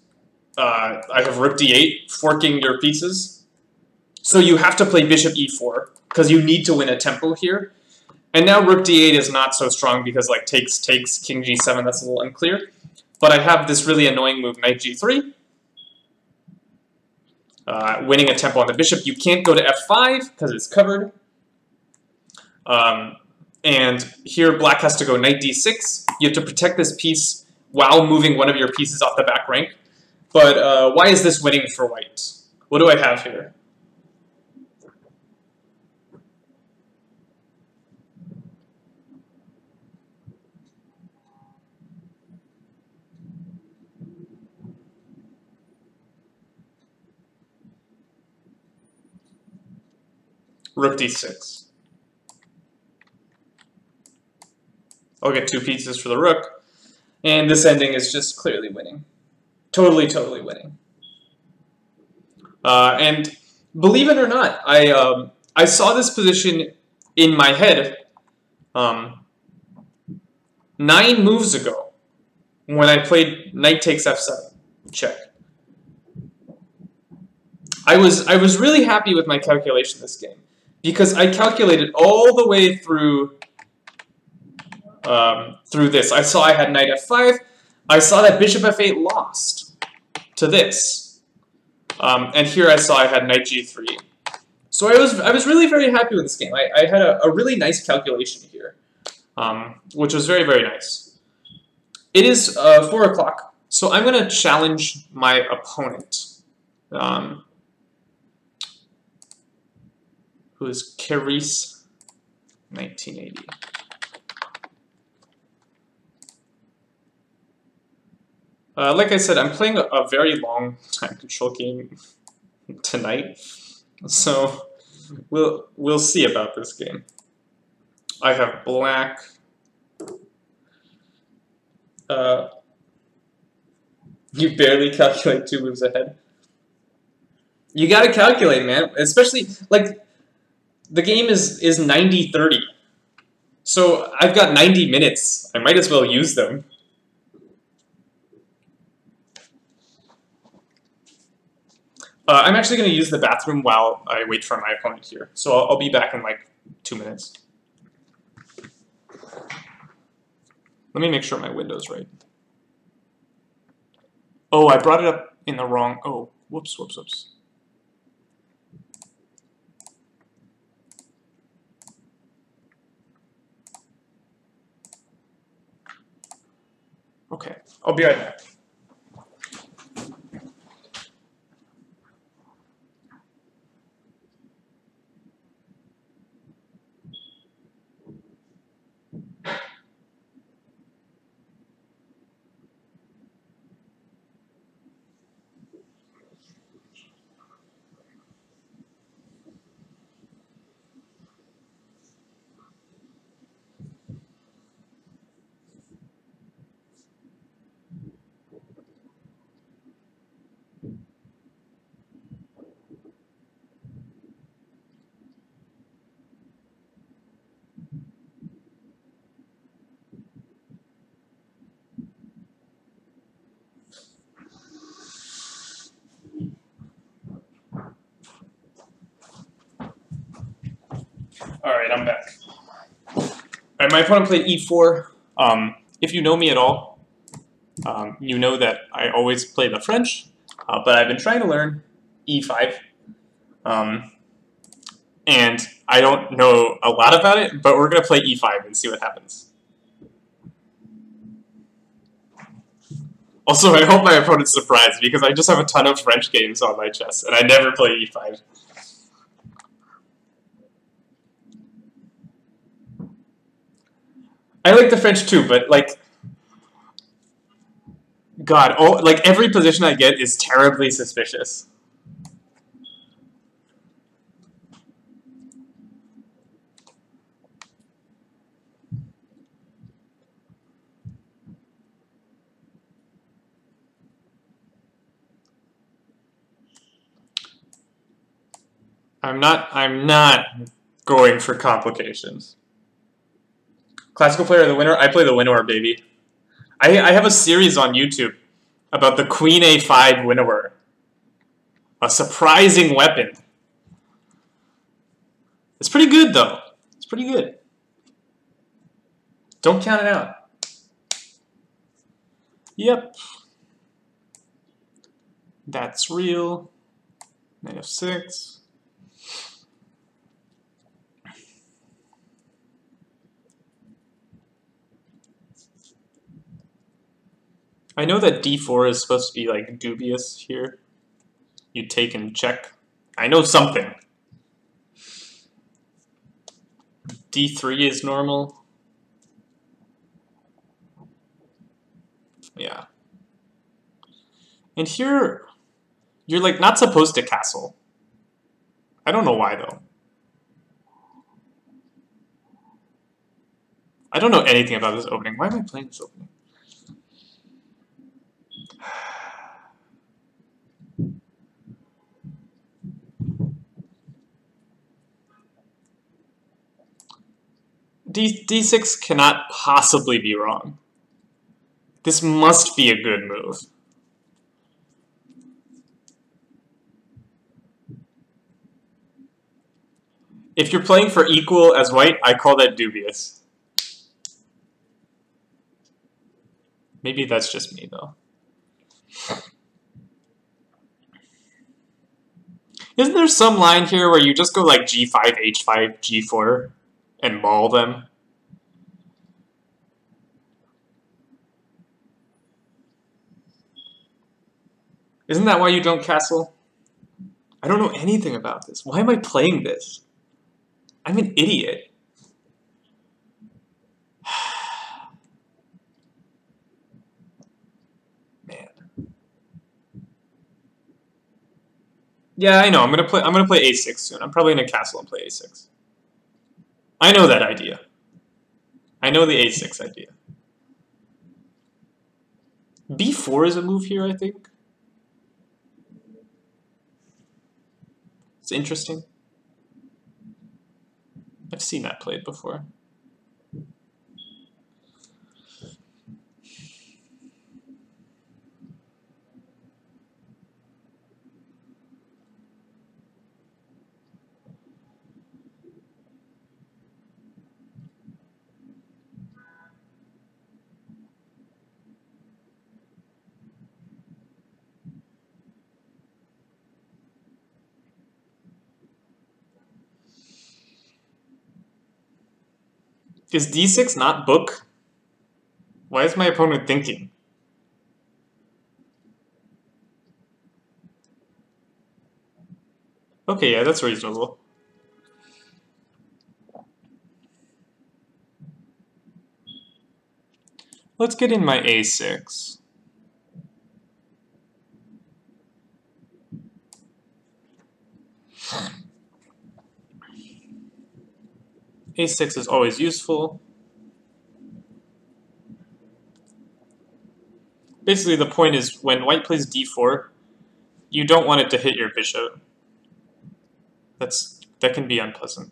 I have rook d8, forking your pieces. So you have to play bishop e4, because you need to win a tempo here. And now rook d8 is not so strong, because like takes, king g7, that's a little unclear. But I have this really annoying move, knight g3. Winning a tempo on the bishop. You can't go to f5 because it's covered. And here black has to go knight d6. You have to protect this piece while moving one of your pieces off the back rank. But why is this winning for white? What do I have here? Rook d6. I'll get 2 pieces for the rook. And this ending is just clearly winning. Totally winning. And believe it or not, I saw this position in my head 9 moves ago when I played knight takes f7. Check. I was really happy with my calculation this game, because I calculated all the way through this. I saw I had knight f5. I saw that bishop f8 lost to this. And here I saw I had knight g3. So I was really very happy with this game. I had a really nice calculation here, which was very nice. It is 4 o'clock, so I'm going to challenge my opponent, who is kerese1980. Like I said, I'm playing a very long time control game tonight, so we'll see about this game. I have black. You barely calculate 2 moves ahead. You gotta calculate, man. Especially, like, the game is 90-30. So I've got 90 minutes. I might as well use them. I'm actually going to use the bathroom while I wait for my opponent here. So I'll be back in like 2 minutes. Let me make sure my window's right. Oh, I brought it up in the wrong... Oh, whoops, whoops, whoops. Okay, I'll be right back. Alright, I'm back. Alright, my opponent played e4. If you know me at all, you know that I always play the French, but I've been trying to learn e5. And I don't know a lot about it, but we're going to play e5 and see what happens. Also, I hope my opponent's surprised, because I just have a ton of French games on my chess, and I never play e5. I like the French too, but, like, God, like, every position I get is terribly suspicious. I'm not going for complications. Classical player of the winner? I play the winnower, baby. I have a series on YouTube about the Queen A5 winnower. A surprising weapon. It's pretty good, though. It's pretty good. Don't count it out. Yep. That's real. Knight f6. I know that d4 is supposed to be, like, dubious here. You take and check. I know something. d3 is normal. Yeah. And here, you're, like, not supposed to castle. I don't know why, though. I don't know anything about this opening. Why am I playing this opening? D6 cannot possibly be wrong. This must be a good move. If you're playing for equal as white, I call that dubious. Maybe that's just me, though. Isn't there some line here where you just go like g5, h5, g4, and maul them? Isn't that why you don't castle? I don't know anything about this. Why am I playing this? I'm an idiot. Man. Yeah, I know. I'm gonna play a6 soon. I'm probably gonna castle and play a6. I know that idea. I know the a6 idea. b4 is a move here, I think. It's interesting. I've seen that played before. Is d6 not book? Why is my opponent thinking? Okay, yeah, that's reasonable. Let's get in my a6. a6 is always useful. Basically, the point is when white plays d4, you don't want it to hit your bishop. That can be unpleasant.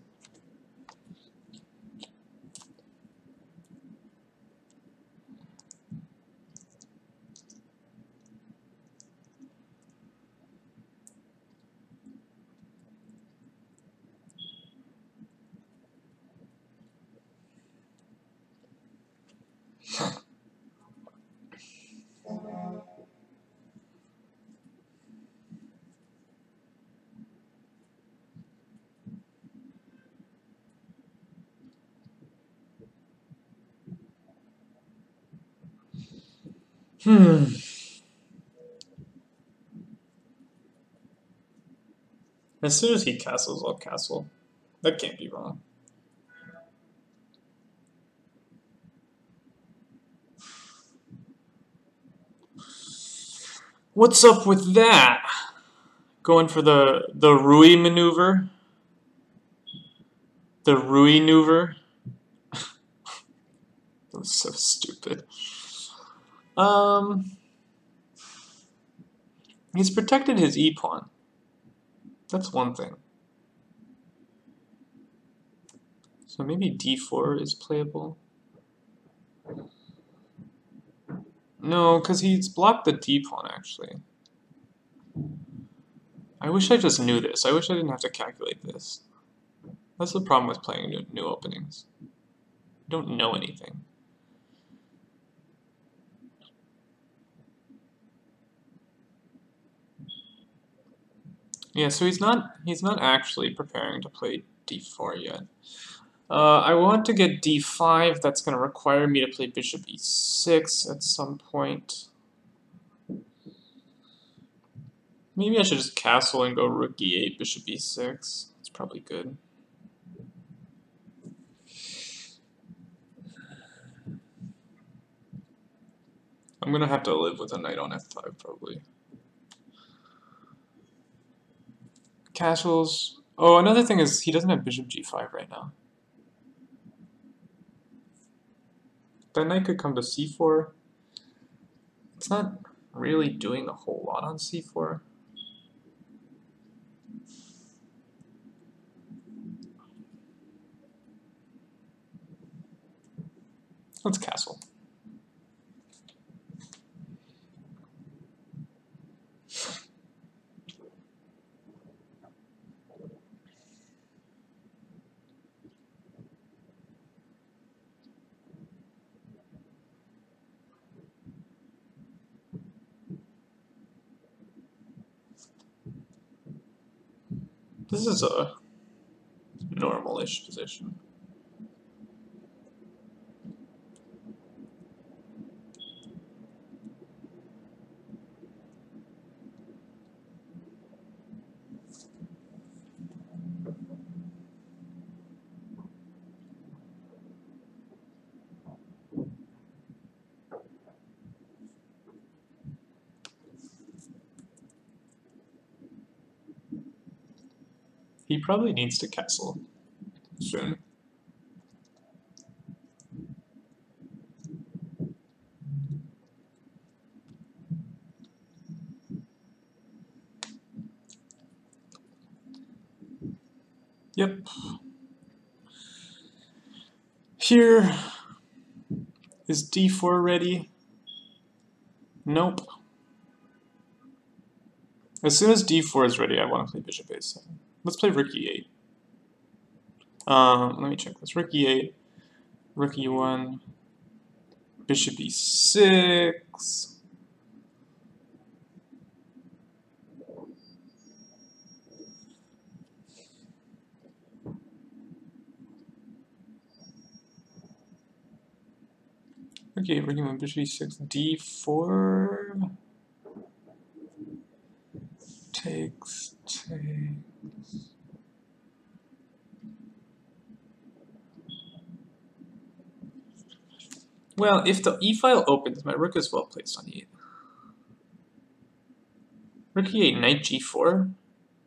As soon as he castles, I'll castle. That can't be wrong. What's up with that? Going for the Rui maneuver. The Rui maneuver. That was so stupid. He's protected his e-pawn. That's one thing. So maybe d4 is playable. No, because he's blocked the d-pawn, actually. I wish I just knew this. I wish I didn't have to calculate this. That's the problem with playing new openings. You don't know anything. Yeah, so he's not actually preparing to play d4 yet. I want to get d5. That's going to require me to play bishop e6 at some point. Maybe I should just castle and go rook e8, bishop e6. That's probably good. I'm going to have to live with a knight on f5, probably. Castles. Oh, another thing is he doesn't have bishop g5 right now. That knight could come to c4. It's not really doing a whole lot on c4. Let's castle. This is a normal-ish position. He probably needs to castle soon. Yep. Here is d4 ready. Nope. As soon as d4 is ready, I want to play bishop a7. Let's play rook e8. Let me check this. Rook e8, rook e1, bishop e6. Okay, rook e1, bishop e6, d4. Takes. Well, if the e-file opens, my rook is well placed on e8. Rook e8, knight g4?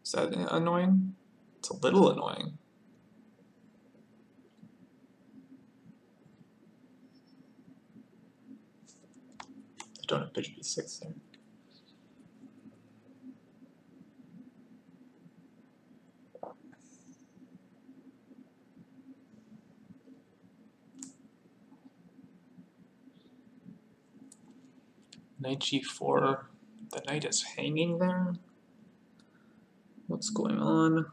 Is that annoying? It's a little annoying. I don't have bishop e6 there. Knight g4. The knight is hanging there. What's going on?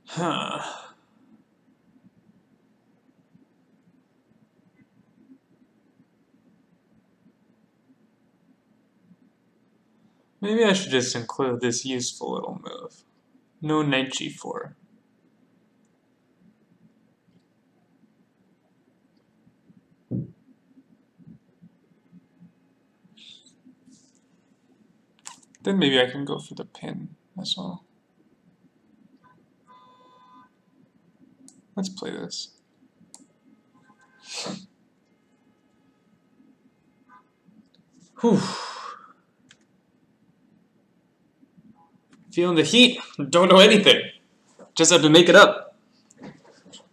Huh. Maybe I should just include this useful little move. No knight g4. Then maybe I can go for the pin as well. Let's play this. Whew. Feeling the heat. Don't know anything. Just have to make it up.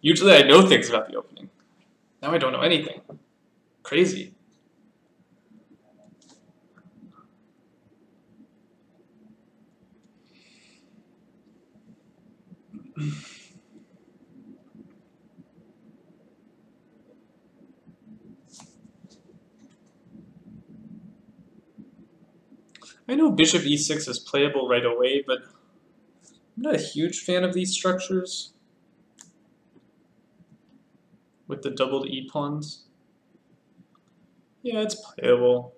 Usually I know things about the opening. Now I don't know anything. Crazy. I know bishop e6 is playable right away, but I'm not a huge fan of these structures with the doubled e-pawns. Yeah, it's playable.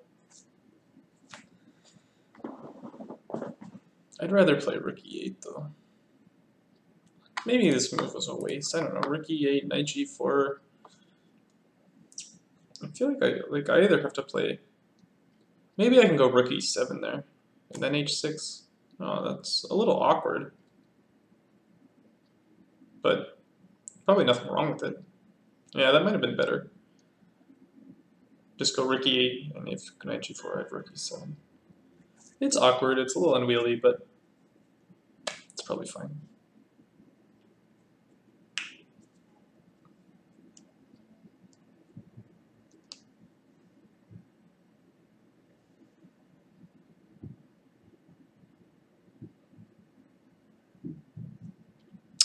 I'd rather play rook e8 though. Maybe this move was a waste. I don't know. Rook e8, knight g4. I feel like I either have to play. Maybe I can go rook e7 there, and then h6. Oh, that's a little awkward, but probably nothing wrong with it. Yeah, that might have been better. Just go rook e8, and if knight g4, I have rook e7. It's awkward. It's a little unwieldy, but it's probably fine.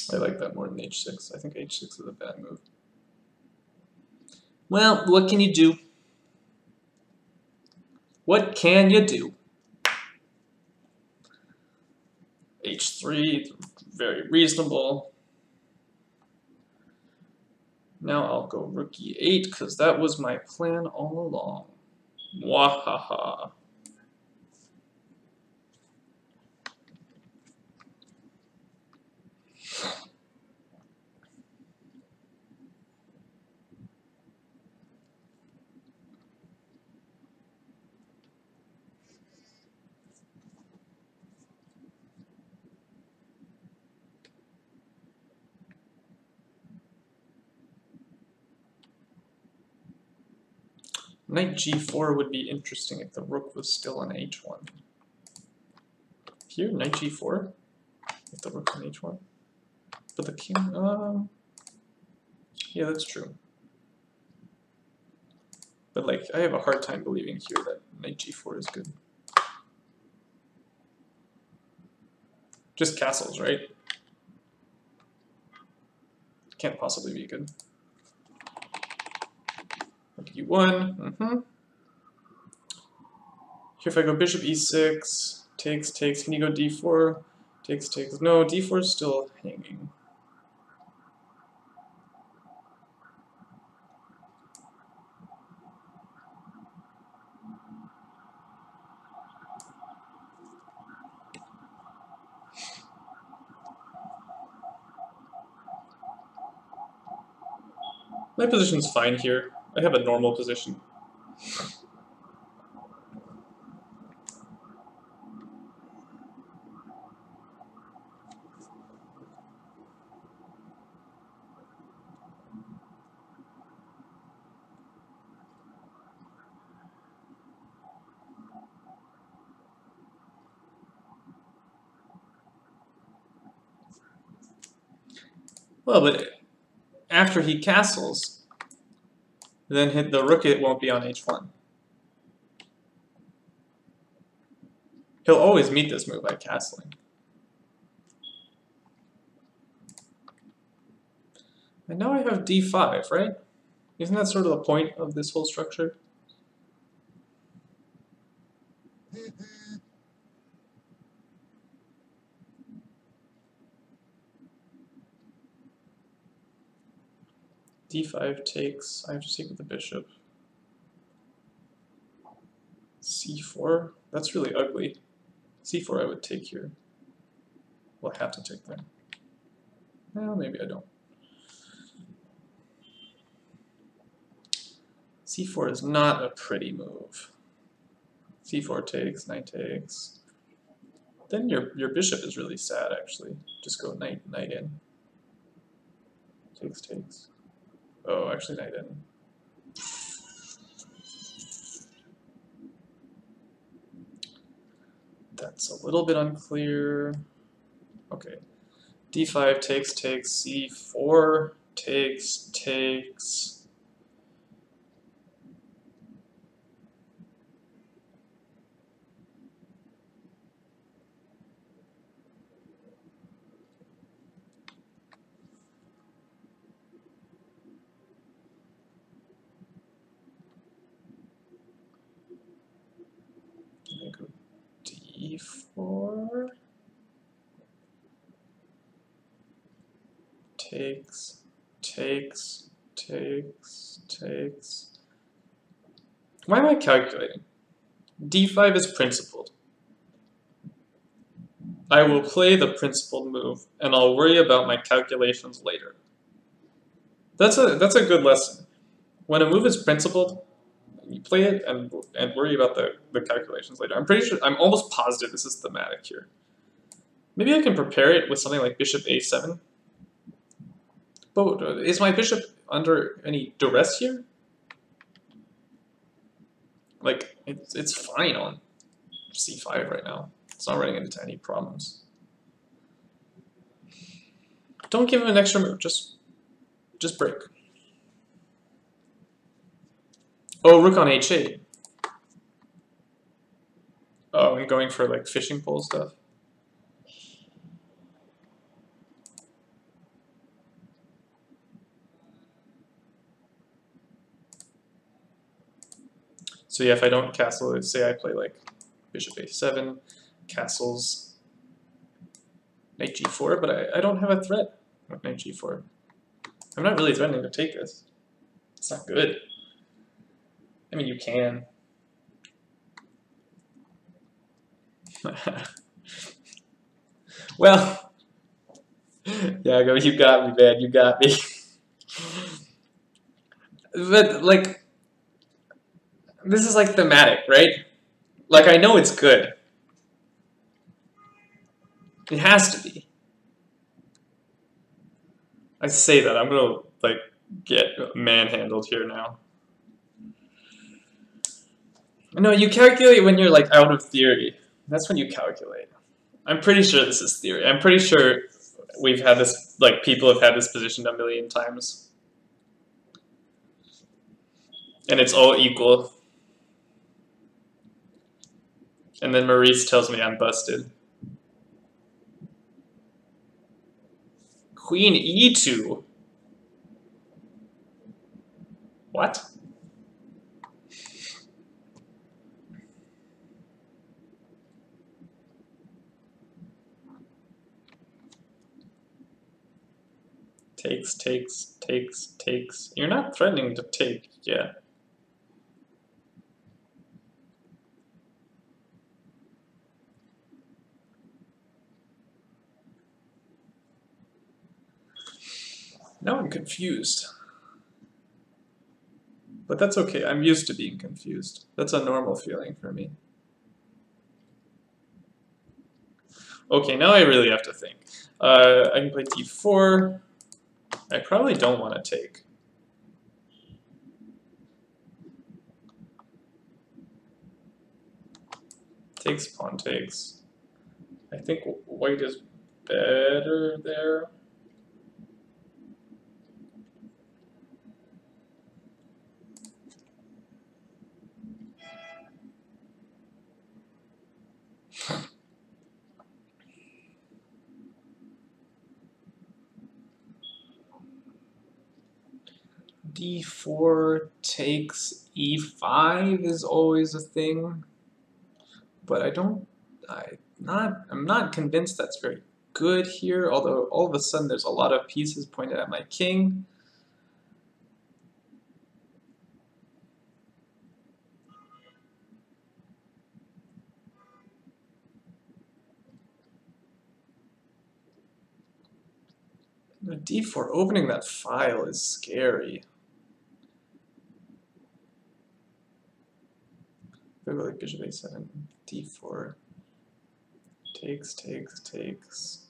I like that more than h6. I think h6 is a bad move. Well, what can you do? What can you do? h3, very reasonable. Now I'll go rook e8, because that was my plan all along. Wahaha. Knight g4 would be interesting if the rook was still on h1. Here, knight g4, if the rook's on h1. But the king, yeah, that's true. But like, I have a hard time believing here that knight g4 is good. Just castles, right? Can't possibly be good. Rook e1, Here if I go bishop e6, takes, can you go d4? Takes, no, d4 is still hanging. My position's fine here. I have a normal position. Well, but after he castles, then hit the rook, it won't be on h1. He'll always meet this move by castling. And now I have d5, right? Isn't that sort of the point of this whole structure? d5 takes, I have to take with the bishop. c4, that's really ugly. c4 I would take here. Well, I have to take there. Well, maybe I don't. c4 is not a pretty move. c4 takes, knight takes. Then your bishop is really sad, actually. Just go knight in. Takes. Oh, actually knight in. That's a little bit unclear. Okay. d5 takes, c4 takes. Go d4 takes. Why am I calculating? d5 is principled. I will play the principled move, and I'll worry about my calculations later. That's a good lesson. When a move is principled, you play it and worry about the calculations later. I'm pretty sure, I'm almost positive this is thematic here. Maybe I can prepare it with something like bishop a7. But is my bishop under any duress here? Like, it's fine on c5 right now. It's not running into any problems. Don't give him an extra move, just break. Oh, rook on h8. Oh, and going for like fishing pole stuff. So yeah, if I don't castle, say I play like bishop a7, castles knight g4, but I don't have a threat with knight g4. I'm not really threatening to take this. It's not good. I mean, you can. Well, yeah, you got me, man. You got me. But like, this is like thematic, right? Like, I know it's good. It has to be. I say that, I'm gonna like get manhandled here now. No, you calculate when you're like out of theory. That's when you calculate. I'm pretty sure this is theory. I'm pretty sure we've had this, like, people have had this positioned a million times. And it's all equal. And then Maurice tells me I'm busted. Queen e2. What? Takes, takes, takes, takes. You're not threatening to take, yeah. Now I'm confused. But that's okay, I'm used to being confused. That's a normal feeling for me. Okay, now I really have to think. I can play d4. I probably don't want to take. Takes, pawn takes. I think white is better there. d4 takes e5 is always a thing, but I'm not convinced that's very good here, although all of a sudden there's a lot of pieces pointed at my king. d4, opening that file is scary. If I go like bishop a7, d4, takes, takes, takes,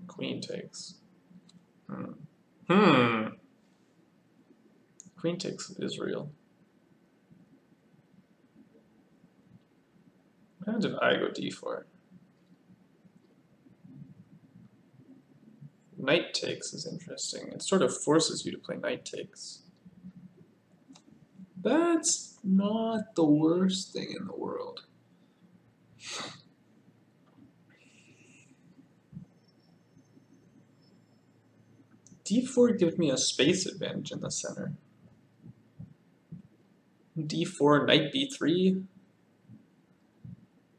queen takes. Queen takes is real. What happens if I go d4? Knight takes is interesting. It sort of forces you to play knight takes. That's not the worst thing in the world. d4 gives me a space advantage in the center. d4, knight b3.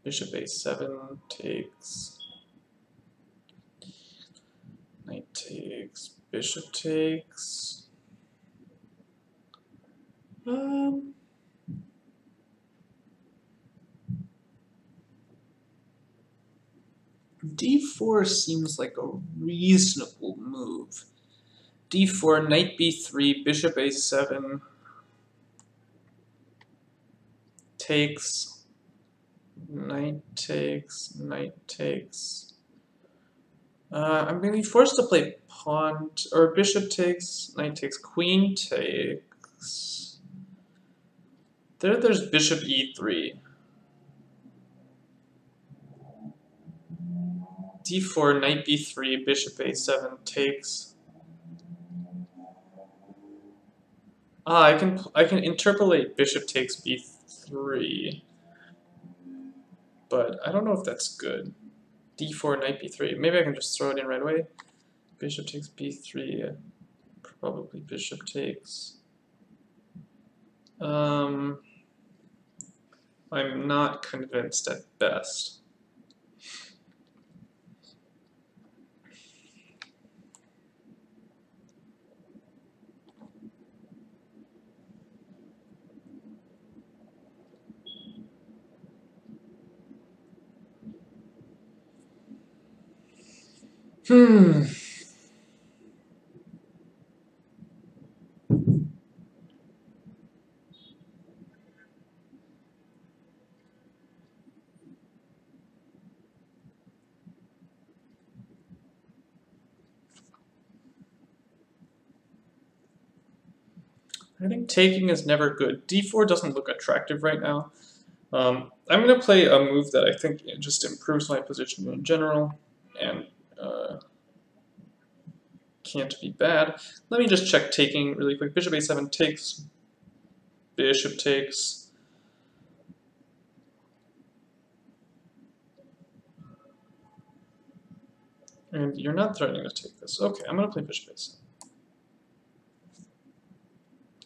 Bishop a7 takes. Knight takes. Bishop takes. d4 seems like a reasonable move. d4, knight b3, bishop a7 takes, knight takes, knight takes. I'm going to be forced to play pawn, or bishop takes, knight takes, queen takes. There's bishop e3. d4, knight b3, bishop a7 takes. I can interpolate bishop takes b3, but I don't know if that's good. d4, knight b3. Maybe I can just throw it in right away. Bishop takes b3. Probably bishop takes. I'm not convinced at best. I think taking is never good. d4 doesn't look attractive right now, I'm going to play a move that I think just improves my position in general, and can't be bad. Let me just check taking really quick. Bishop a7 takes, bishop takes. And you're not threatening to take this. Okay, I'm going to play bishop a7.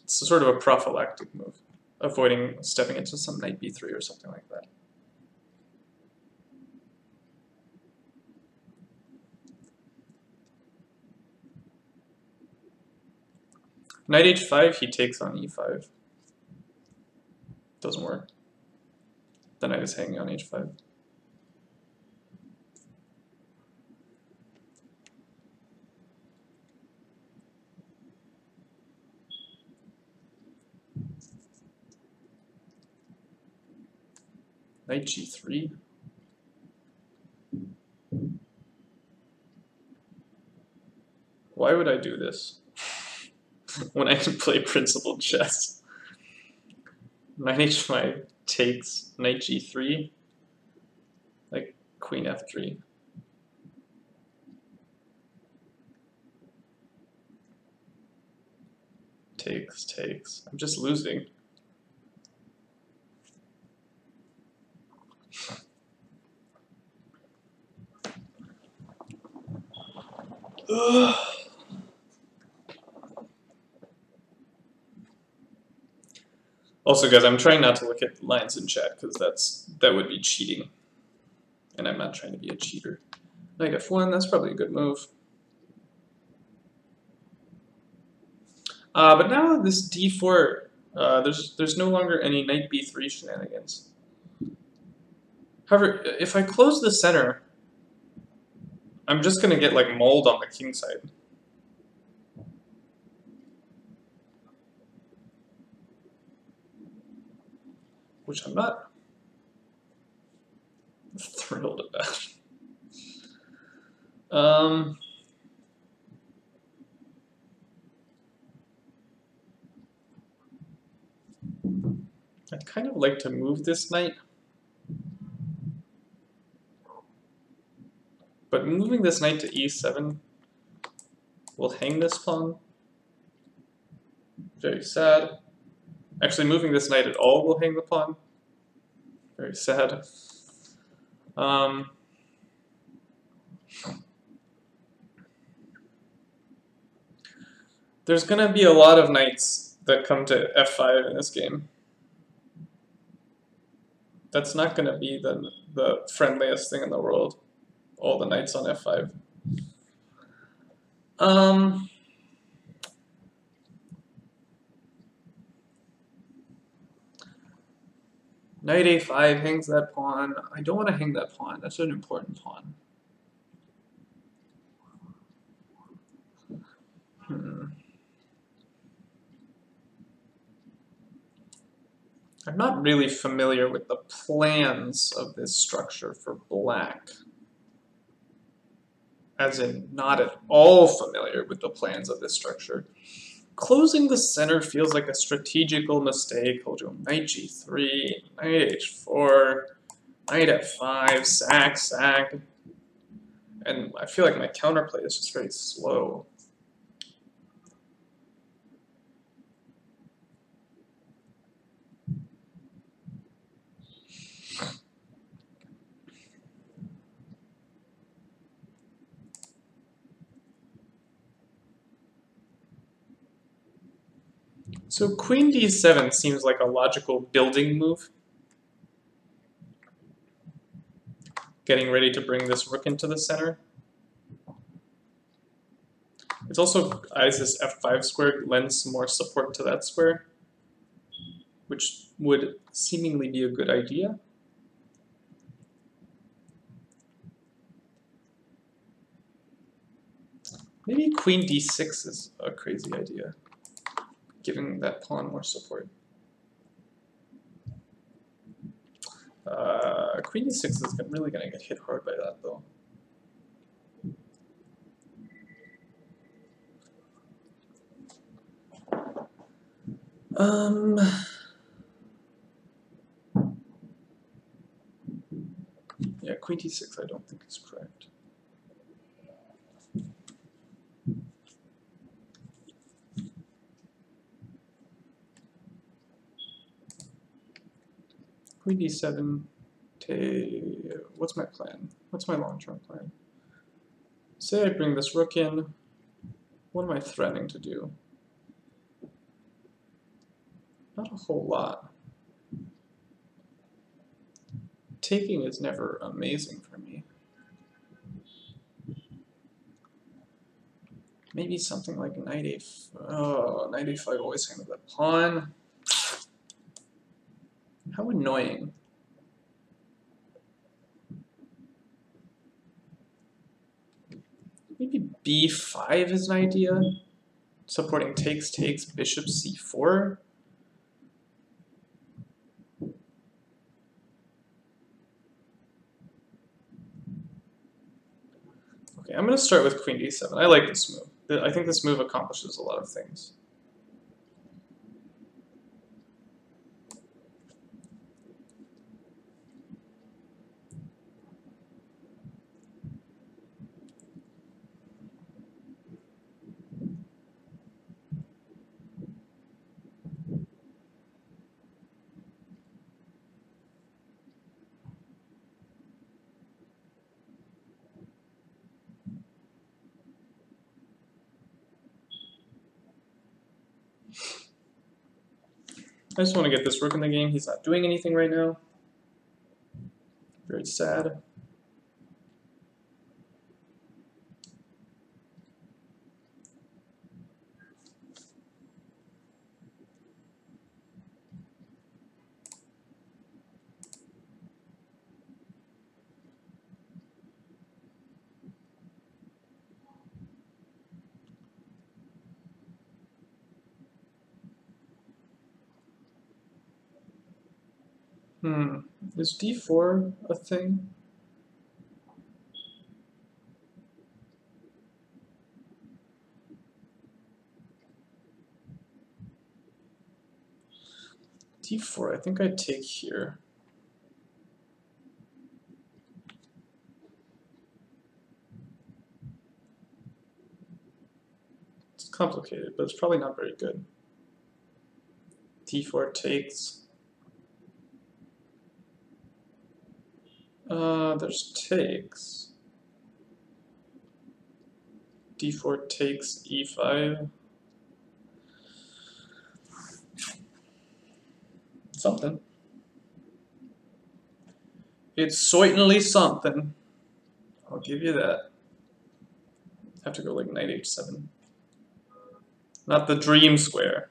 It's sort of a prophylactic move, avoiding stepping into some knight b3 or something like that. Knight h5, he takes on e5. Doesn't work. The knight is hanging on h5. Knight g3. Why would I do this when I can play principled chess? Knight h5 takes, knight g3, like queen f3. Takes. I'm just losing. Also, guys, I'm trying not to look at lines in chat because that would be cheating, and I'm not trying to be a cheater. Knight f1, that's probably a good move. But now this d4, there's no longer any knight b3 shenanigans. However, if I close the center, I'm just gonna get like mauled on the king side. Which I'm not thrilled about. I'd kind of like to move this knight. But moving this knight to e7 will hang this pawn. Very sad. Actually, moving this knight at all will hang the pawn. Very sad. There's going to be a lot of knights that come to f5 in this game. That's not going to be the friendliest thing in the world. All the knights on f5. Knight a5 hangs that pawn. I don't want to hang that pawn. That's an important pawn. I'm not really familiar with the plans of this structure for black. As in, not at all familiar with the plans of this structure. Closing the center feels like a strategical mistake. Hold you, knight g3, knight h4, knight f5, sack. And I feel like my counterplay is just very slow. So queen d7 seems like a logical building move. Getting ready to bring this rook into the center. It's also, as this f5 square lends some more support to that square, which would seemingly be a good idea. Maybe queen d6 is a crazy idea, giving that pawn more support. Queen d6 is really going to get hit hard by that, though. Yeah, queen d6 I don't think is correct. Queen d7, what's my plan? What's my long-term plan? Say I bring this rook in, what am I threatening to do? Not a whole lot. Taking is never amazing for me. Maybe something like knight a5. Oh, knight a5 always hang with that pawn. How annoying. Maybe b5 is an idea. Supporting takes, bishop c4. Okay, I'm going to start with queen d7. I like this move. I think this move accomplishes a lot of things. I just want to get this rook in the game. He's not doing anything right now. Very sad. Is d4 a thing? d4, I think I'd take here. It's complicated, but it's probably not very good. d4 takes. There's takes. d4 takes e5. Something. It's certainly something. I'll give you that. Have to go like knight h7. Not the dream square.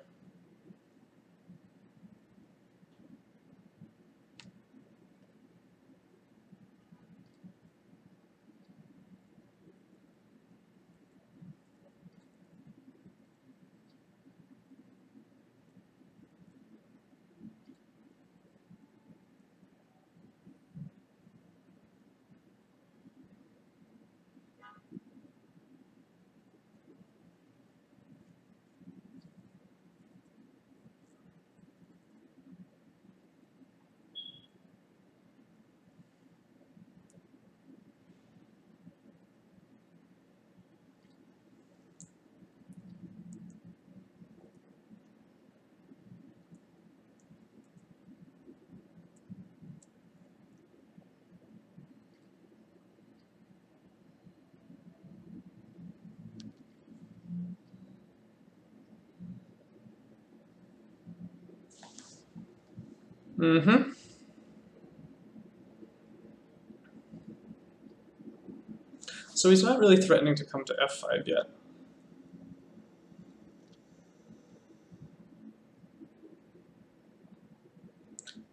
So he's not really threatening to come to f5 yet.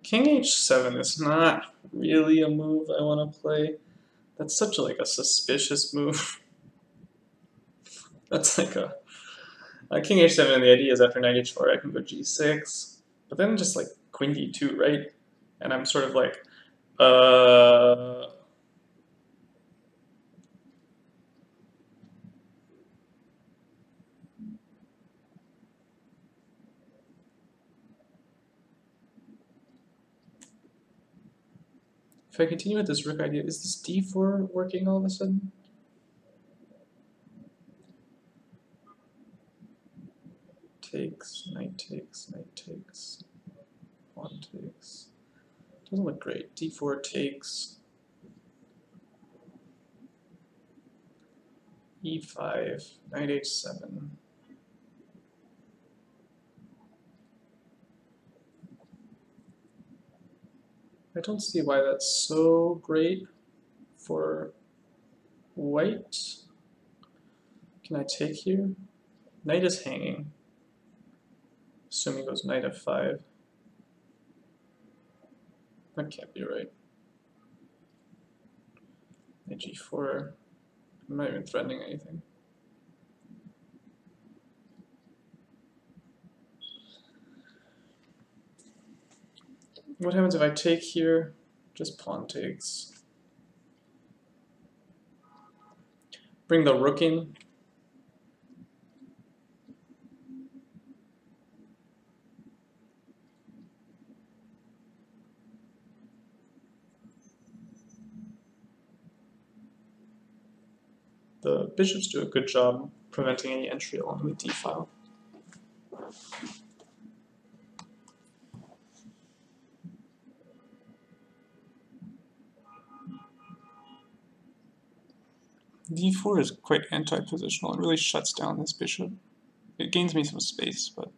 King h7 is not really a move I want to play. That's such like a suspicious move. That's like a king h7, and the idea is after knight h4 I can go g6, but then just like queen d2, right? And I'm sort of like, If I continue with this rook idea, is this d4 working all of a sudden? Takes, knight takes, knight takes, pawn takes. Doesn't look great. d4 takes, e5, knight h7. I don't see why that's so great for white. Can I take here? Knight is hanging. Assuming it goes knight f5. That can't be right. Knight g4. I'm not even threatening anything. What happens if I take here? Just pawn takes. Bring the rook in. The bishops do a good job preventing any entry along the d file. d4 is quite anti-positional. It really shuts down this bishop. It gains me some space, but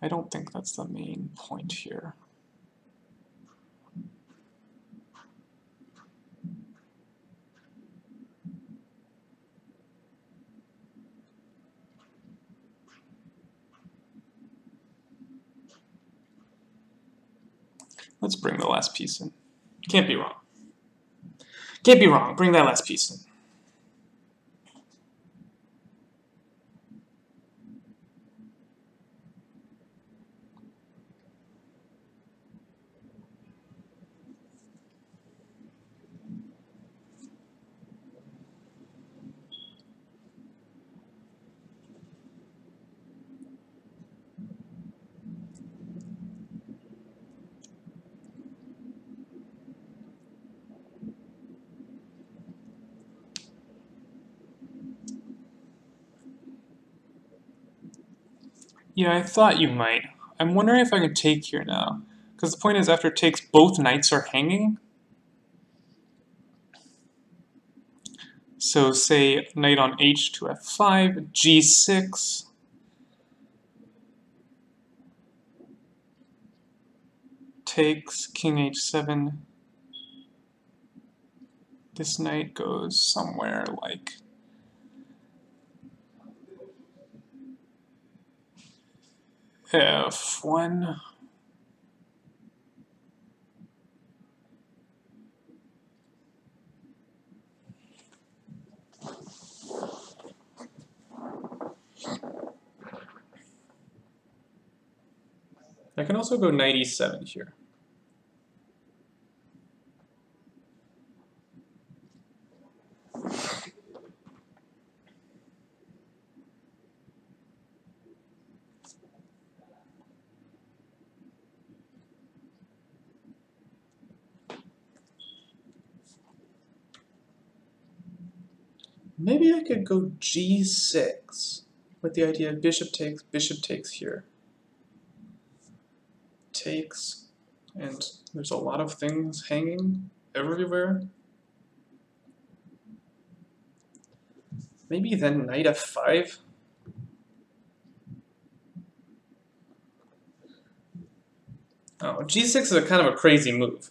I don't think that's the main point here. Let's bring the last piece in. Can't be wrong. Can't be wrong. Bring that last piece in. Yeah, I thought you might. I'm wondering if I can take here now. Because the point is, after it takes, both knights are hanging. So say knight on h to f5, g6. Takes, king h7. This knight goes somewhere like f1. I can also go knight e7 here. Maybe I could go g6 with the idea of bishop takes here. Takes, and there's a lot of things hanging everywhere. Maybe then knight f5. Oh, g6 is a kind of a crazy move.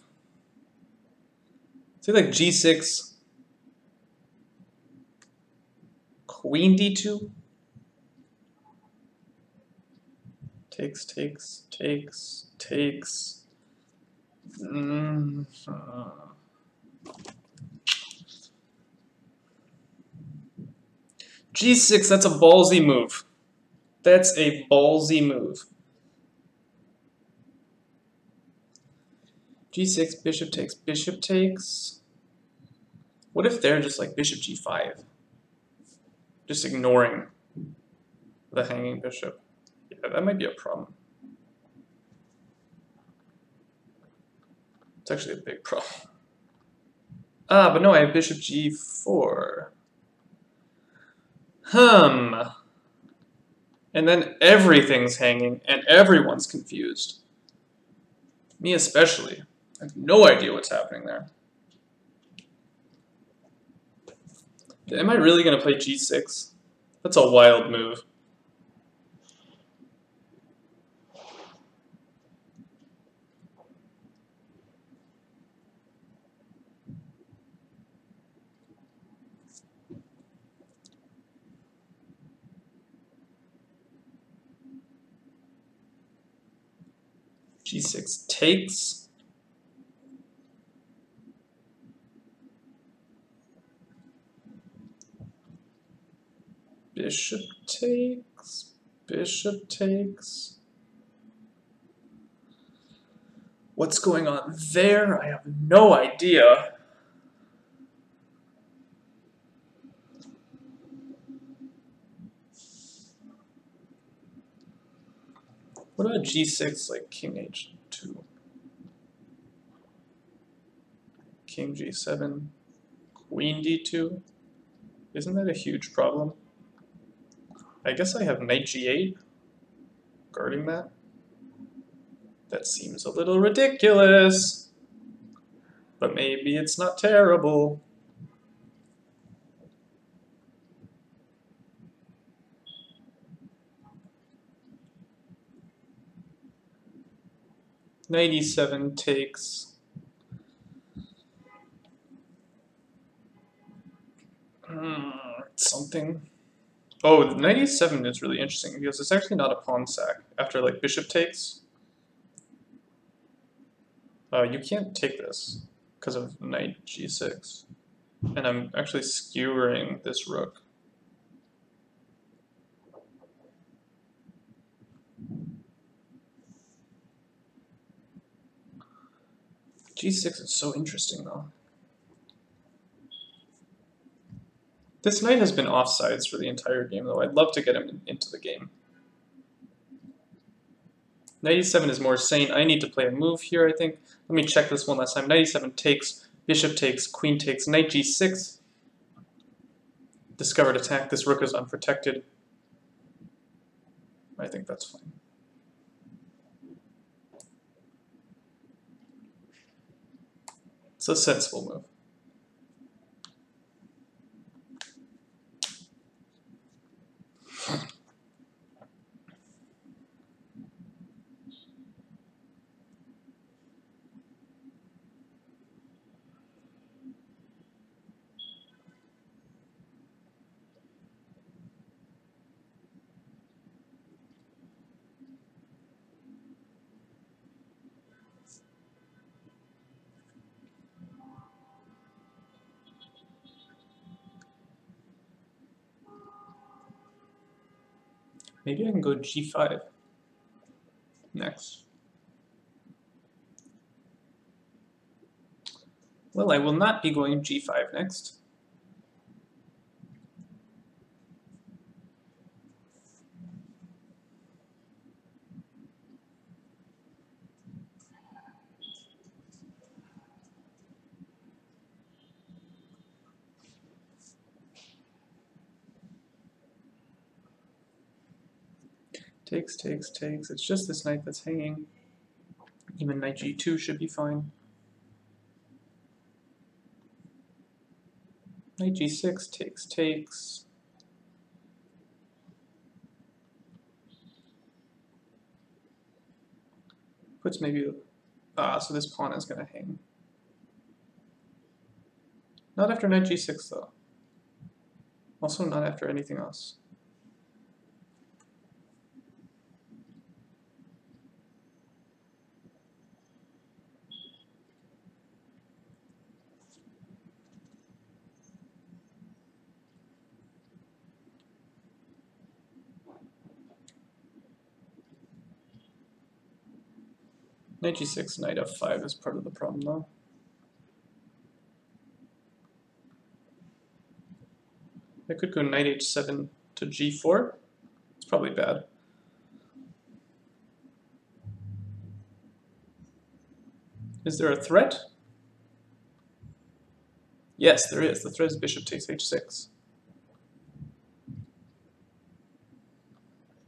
Say like g6, queen d2. Takes. G6, that's a ballsy move. That's a ballsy move. G6, bishop takes. What if they're just like bishop g5? Just ignoring the hanging bishop. Yeah, that might be a problem. It's actually a big problem. Ah, but no, I have bishop g4. And then everything's hanging, and everyone's confused. Me especially. I have no idea what's happening there. Am I really going to play g6? That's a wild move. g6 takes. Bishop takes. Bishop takes. What's going on there? I have no idea. What about g6, like king h2? King g7, queen d2? Isn't that a huge problem? I guess I have knight g8 guarding that. That seems a little ridiculous, but maybe it's not terrible. Knight e7 takes. Something. Oh, knight e7 is really interesting because it's actually not a pawn sack. After like bishop takes, you can't take this because of knight g6. And I'm actually skewering this rook. g6 is so interesting though. This knight has been offsides for the entire game though. I'd love to get him into the game. Knight e7 is more sane. I need to play a move here, I think. Let me check this one last time. Knight e7 takes, bishop takes, queen takes, knight g6. Discovered attack. This rook is unprotected. I think that's fine. It's a sensible move. Maybe I can go g5 next. Well, I will not be going g5 next. Takes, takes, takes. It's just this knight that's hanging. Even knight g2 should be fine. Knight g6, takes, takes. Puts maybe... so this pawn is going to hang. Not after knight g6 though. Also not after anything else. Knight g6, knight f5 is part of the problem though. I could go knight h7 to g4. It's probably bad. Is there a threat? Yes, there is. The threat is bishop takes h6.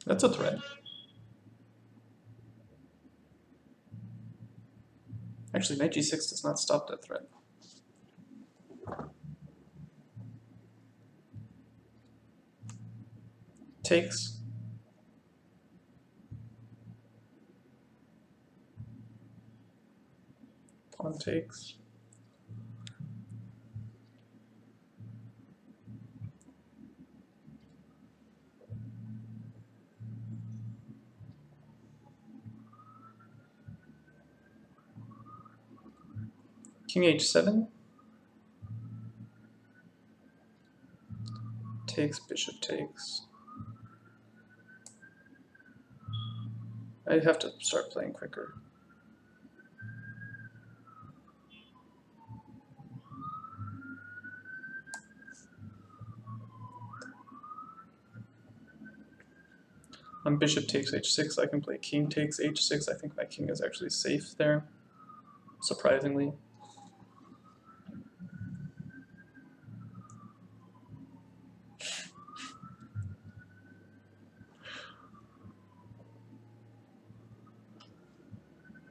That's a threat. Actually, knight g6 does not stop that threat. Takes. Pawn takes. King h7. Takes, bishop takes. I have to start playing quicker. On bishop takes h6, I can play king takes h6. I think my king is actually safe there, surprisingly.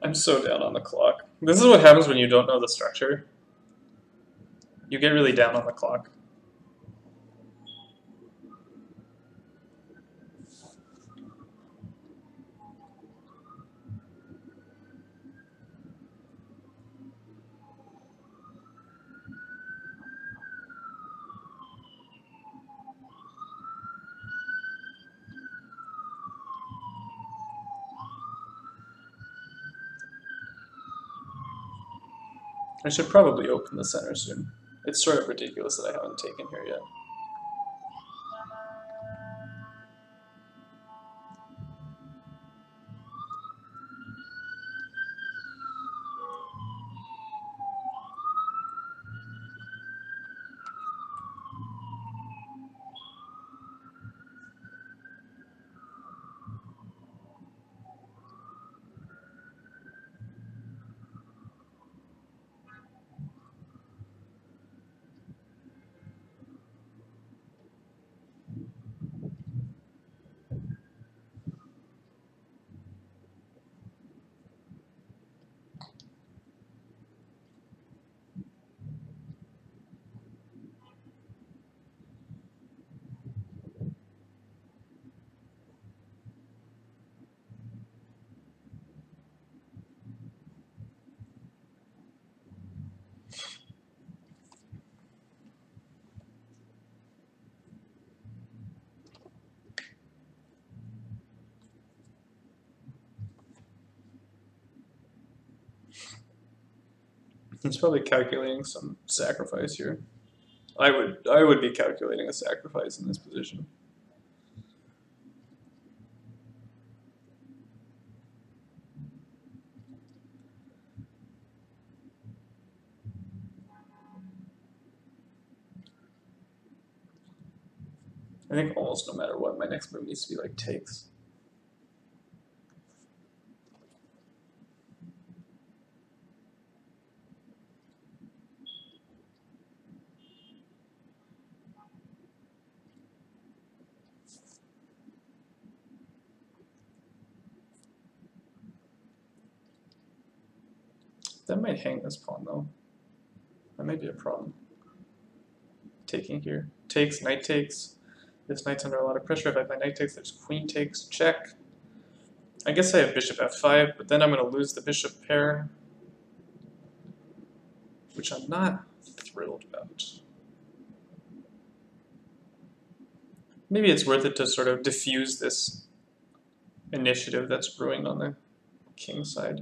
I'm so down on the clock. This is what happens when you don't know the structure. You get really down on the clock. I should probably open the center soon. It's sort of ridiculous that I haven't taken here yet. He's probably calculating some sacrifice here. I would be calculating a sacrifice in this position. I think almost no matter what, my next move needs to be like takes. That might hang this pawn though. That might be a problem. Taking here. Takes, knight takes. This knight's under a lot of pressure. If I play knight takes, there's queen takes, check. I guess I have bishop f5, but then I'm going to lose the bishop pair, which I'm not thrilled about. Maybe it's worth it to sort of diffuse this initiative that's brewing on the king side.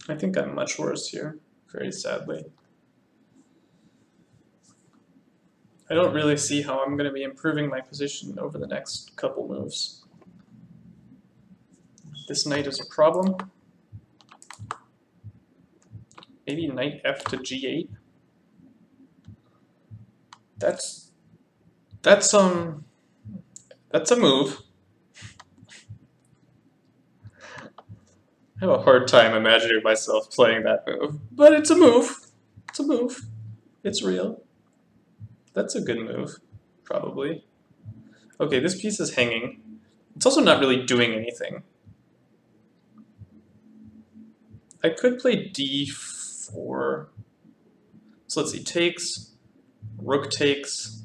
I think I'm much worse here, very sadly. I don't really see how I'm going to be improving my position over the next couple moves. This knight is a problem. Maybe knight f to g8. That's a move. I have a hard time imagining myself playing that move, but it's a move. It's a move. It's real. That's a good move, probably. Okay, this piece is hanging. It's also not really doing anything. I could play d4. So let's see, takes, rook takes.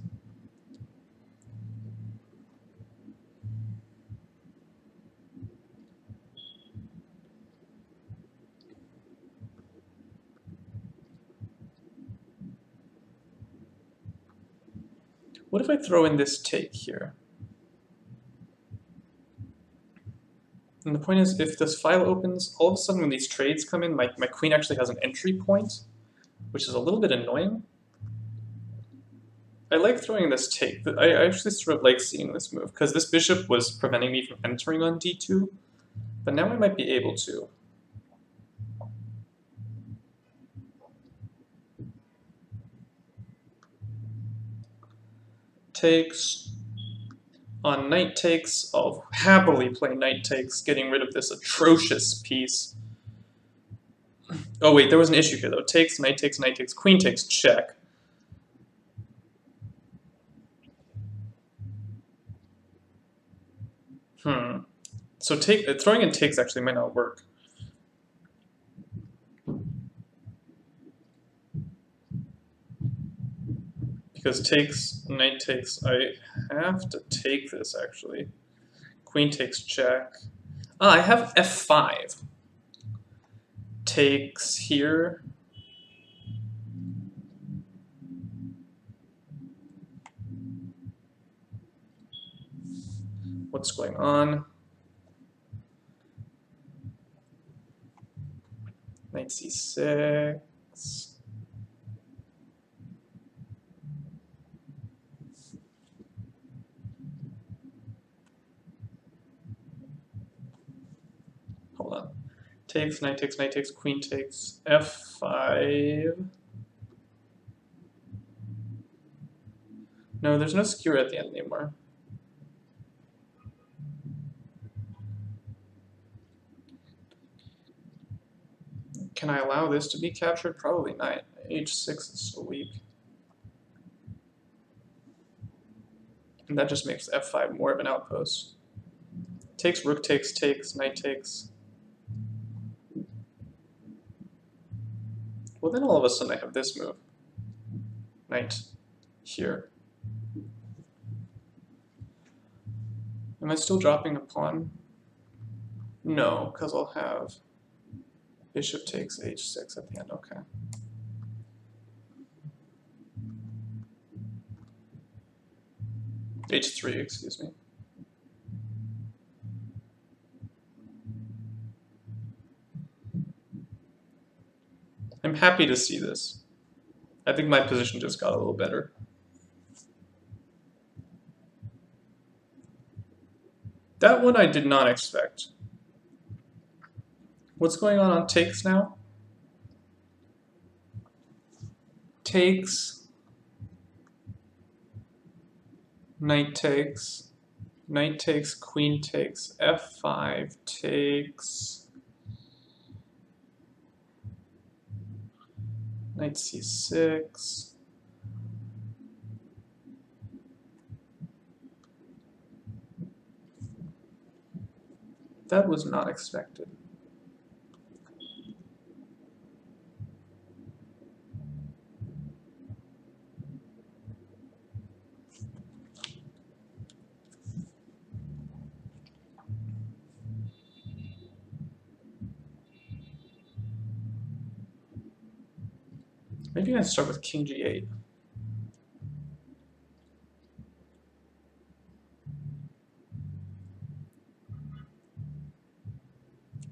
What if I throw in this take here? And the point is, if this file opens, all of a sudden when these trades come in, my queen actually has an entry point, which is a little bit annoying. I like throwing this take. I actually sort of like seeing this move, because this bishop was preventing me from entering on d2, but now I might be able to. Takes. On knight takes, I'll happily play knight takes, getting rid of this atrocious piece. Oh wait, there was an issue here though. Takes, knight takes, queen takes, check. So throwing in takes actually might not work. Because takes, knight takes, I have to take this actually. Queen takes check. I have f5. Takes here. What's going on? Knight c6. Hold on. Takes, knight takes, queen takes, f5. No, there's no skewer at the end anymore. Can I allow this to be captured? Probably not. h6 is so weak. And that just makes f5 more of an outpost. Takes, rook takes, knight takes. Well, then all of a sudden I have this move. Knight here. Am I still dropping a pawn? No, because I'll have bishop takes h6 at the end, okay. h3, excuse me. I'm happy to see this. I think my position just got a little better. That one I did not expect. What's going on takes now? Takes, knight takes, queen takes, f5 takes, knight c6. That was not expected. Maybe I start with king g8.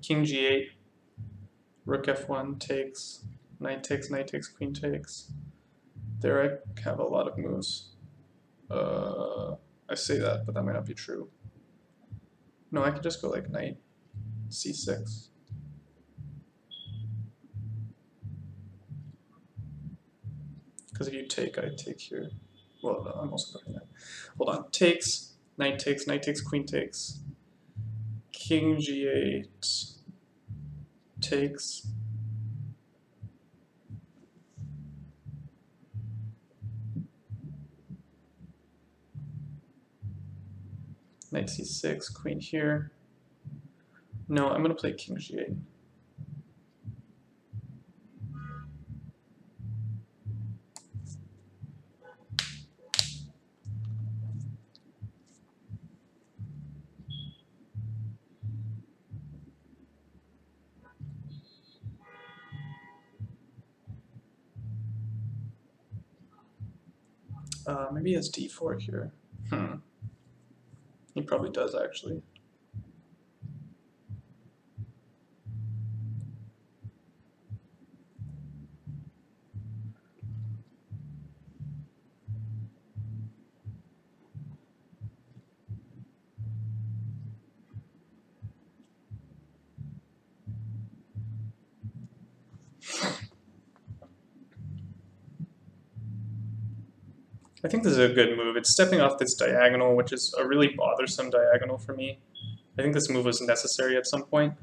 King g8, Rook f1 takes, knight takes, queen takes. There I have a lot of moves. I say that, but that might not be true. No, I could just go like knight c6. Because if you take, I take here. Well, no, I'm also going that. Hold on. Takes, knight takes, queen takes. King g8 takes. Knight c6, queen here. No, I'm going to play king g8. Maybe he has d4 here. He probably does, actually. I think this is a good move. It's stepping off this diagonal, which is a really bothersome diagonal for me. I think this move was necessary at some point.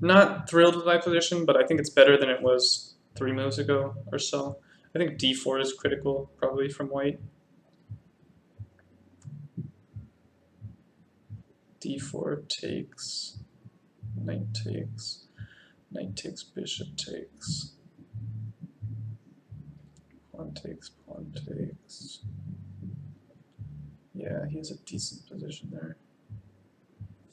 Not thrilled with my position, but I think it's better than it was 3 moves ago or so. I think d4 is critical, probably, from white. d4 takes, knight takes, bishop takes, pawn takes, pawn takes. Yeah, he has a decent position there.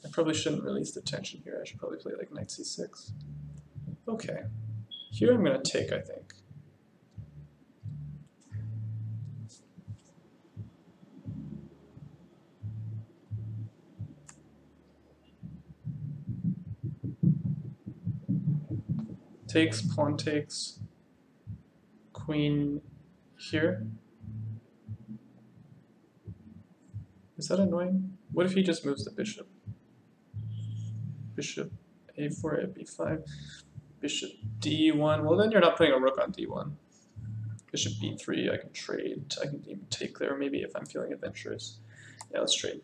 I probably shouldn't release the tension here. I should probably play like knight c6. Okay. Here I'm going to take, I think. Takes, pawn takes, queen here. Is that annoying? What if he just moves the bishop? Bishop a4 at b5, bishop d1. Well, then you're not putting a rook on d1. Bishop b3, I can trade. I can even take there maybe if I'm feeling adventurous. Yeah, let's trade.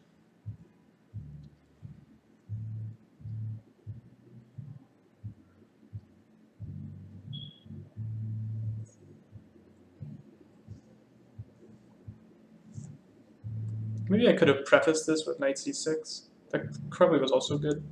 Maybe I could have prefaced this with knight c6. That probably was also good.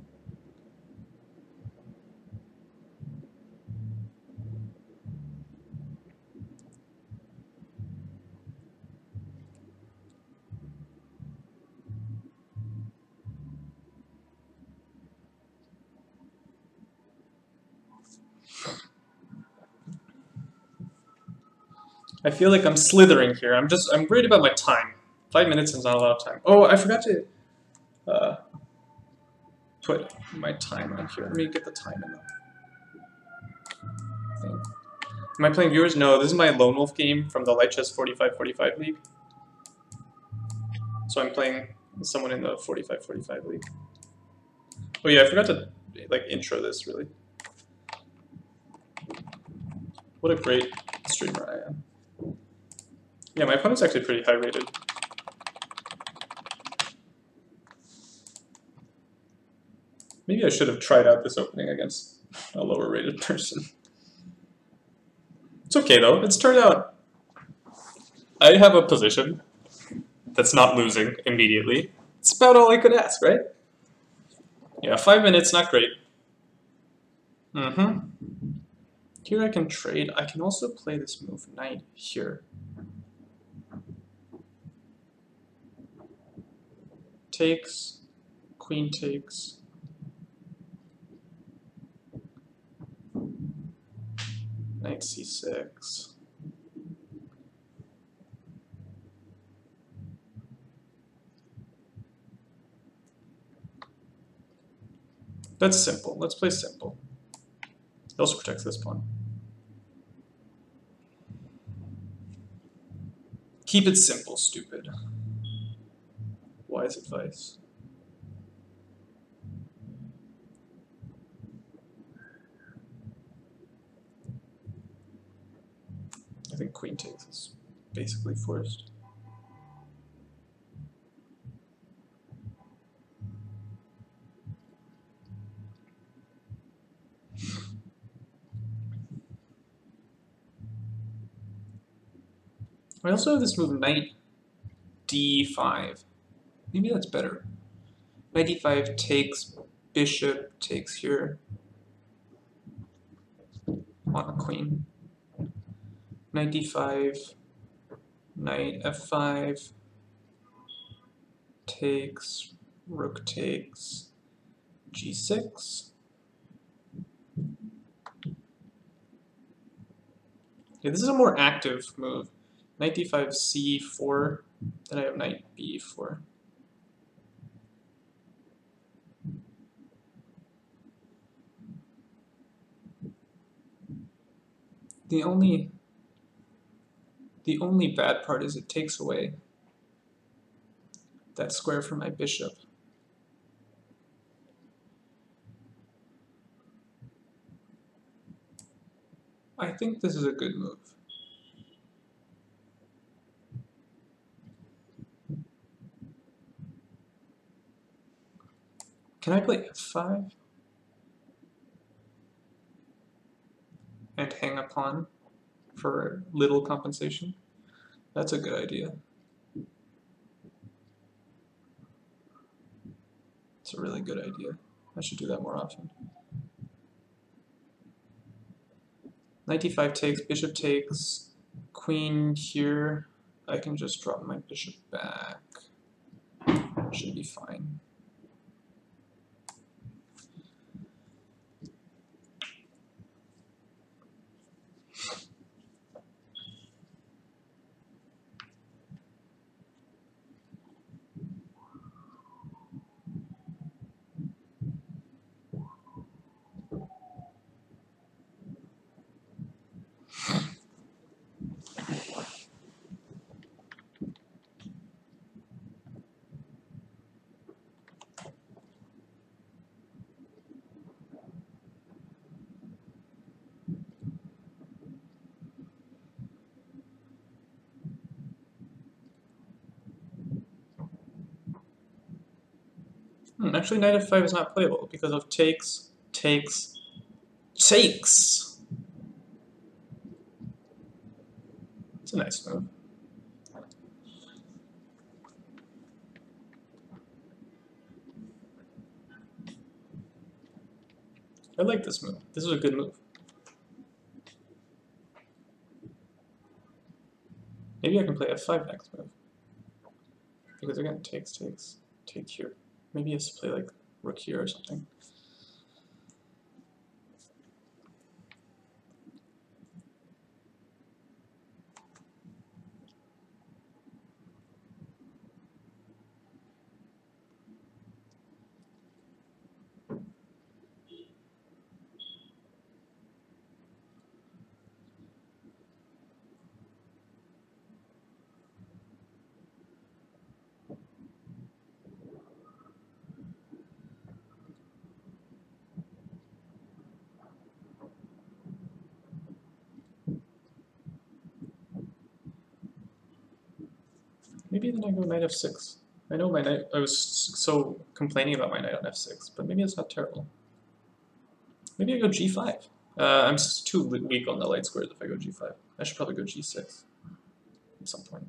I feel like I'm slithering here. I'm worried about my time. 5 minutes is not a lot of time. Oh, I forgot to put my time on here. Let me get the time in the thing. Am I playing viewers? No, this is my Lone Wolf game from the Light Chess 45-45 League. So I'm playing with someone in the 45-45 League. Oh yeah, I forgot to like intro this, really. What a great streamer I am. Yeah, my opponent's actually pretty high rated. Maybe I should have tried out this opening against a lower rated person. It's okay though, it's turned out. I have a position that's not losing immediately. It's about all I could ask, right? Yeah, 5 minutes, not great. Here I can trade. I can also play this move, knight here. Takes, queen takes. Knight c6. That's simple. Let's play simple. It also protects this pawn. Keep it simple, stupid. Wise advice. I think queen takes is basically forced. I also have this move knight d5. Maybe that's better. Knight d5 takes, bishop takes here on the queen. Knight d5, knight f5 takes, rook takes, g6. Yeah, this is a more active move. Knight d5 c4, then I have knight b4. The only bad part is it takes away that square from my bishop. I think this is a good move. Can I play f5 and hang a pawn for little compensation? That's a good idea. It's a really good idea. I should do that more often. Knight d5 takes, bishop takes, queen here. I can just drop my bishop back. Should be fine. Actually, knight f5 is not playable because of takes, takes, takes. It's a nice move. I like this move. This is a good move. Maybe I can play f5 next move. Because again, takes, takes, take here. Maybe he has to play like rook here or something. Maybe then I go knight f6. I know my knight, I was so complaining about my knight on f6, but maybe it's not terrible. Maybe I go g5. I'm too weak on the light squares if I go g5. I should probably go g6 at some point.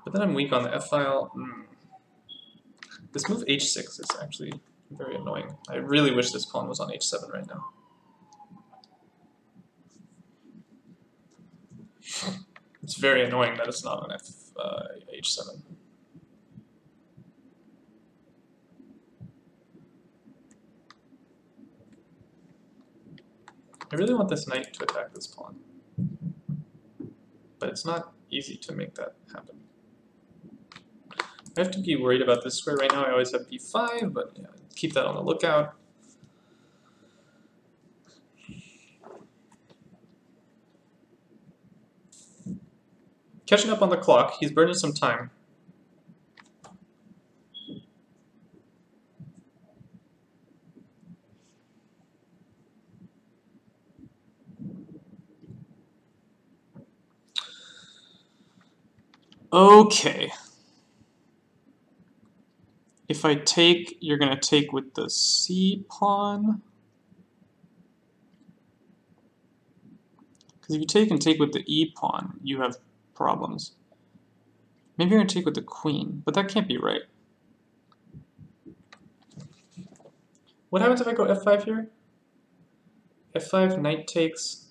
But then I'm weak on the f-file. This move h6 is actually very annoying. I really wish this pawn was on h7 right now. It's very annoying that it's not on h7. I really want this knight to attack this pawn, but it's not easy to make that happen. I have to be worried about this square right now. I always have b5, but yeah, keep that on the lookout. Catching up on the clock, he's burning some time. Okay. If I take, you're going to take with the C pawn. Because if you take and take with the E pawn, you have problems. Maybe you're going to take with the queen, but that can't be right. What happens if I go f5 here? f5, knight takes,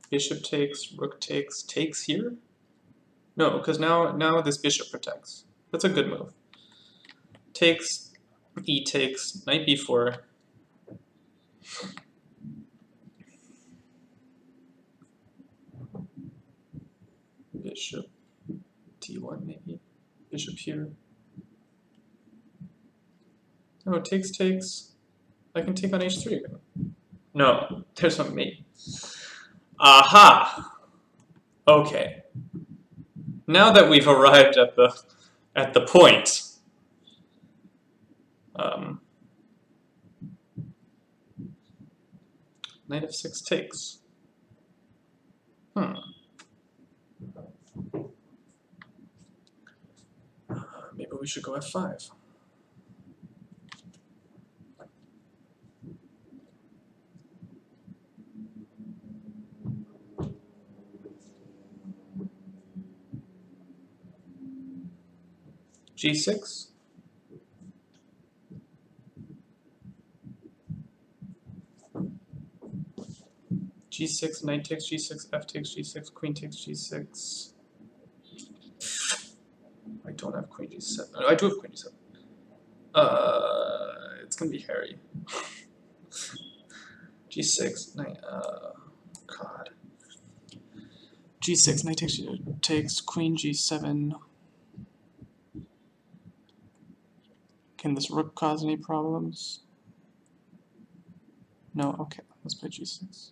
bishop takes, rook takes here? No, because now this bishop protects. That's a good move. Takes, e takes, knight b4. Bishop d1 maybe. Bishop here. No, takes. I can take on h3 again. No, there's a mate. Aha! Okay. Now that we've arrived at the point, knight f6 takes. Maybe we should go f5. g6. g6, knight takes g6, f takes g6, queen takes g6. I don't have queen g7. I do have queen g7. It's gonna be hairy. g6, knight. God. g6, knight takes queen g7. Can this rook cause any problems? No. Okay. Let's play g6.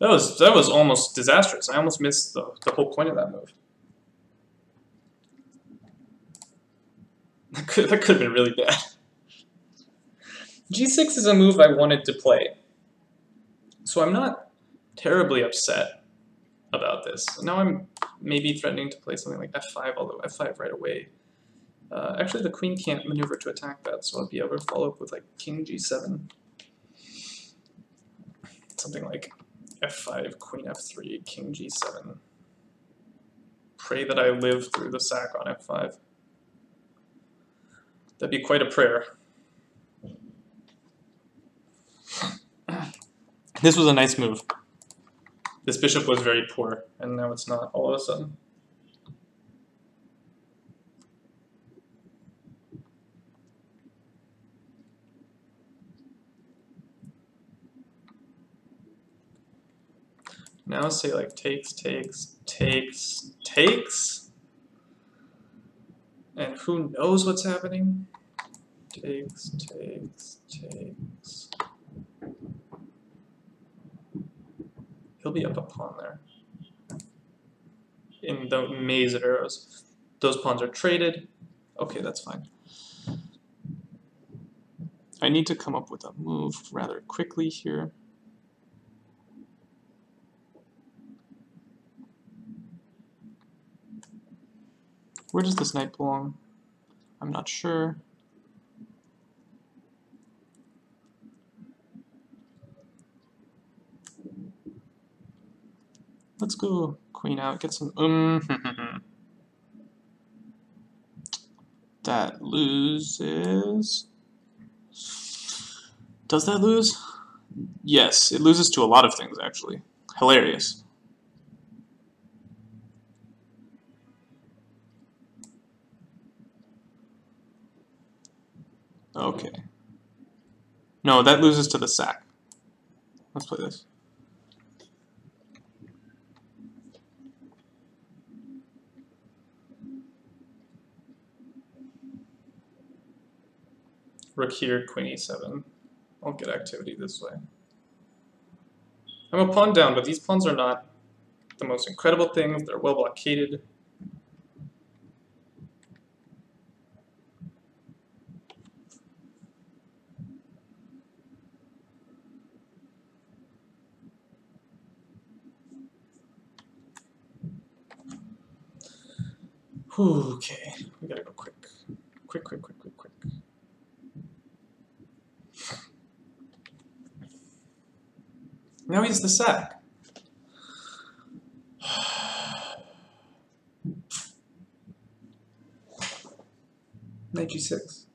That was almost disastrous. I almost missed the whole point of that move. That could have been really bad. g6 is a move I wanted to play, so I'm not terribly upset about this. Now I'm maybe threatening to play something like f5, although f5 right away. Actually, the queen can't maneuver to attack that, so I'll be able to follow up with like king g7. Something like f5, queen f3, king g7. Pray that I live through the sack on f5. That'd be quite a prayer. This was a nice move. This bishop was very poor, and now it's not all of a sudden. Now say like takes, and who knows what's happening? Takes. He'll be up a pawn there. In the maze of arrows. Those pawns are traded. Okay, that's fine. I need to come up with a move rather quickly here. Where does this knight belong? I'm not sure. Let's go queen out, get some That loses. Does that lose? Yes, it loses to a lot of things actually. Hilarious. Okay. No, that loses to the sack. Let's play this. Rook here, queen e7. I'll get activity this way. I'm a pawn down, but these pawns are not the most incredible things. They're well blockaded. Okay, we gotta go quick. Quick. Now he's the sack. Knight g6.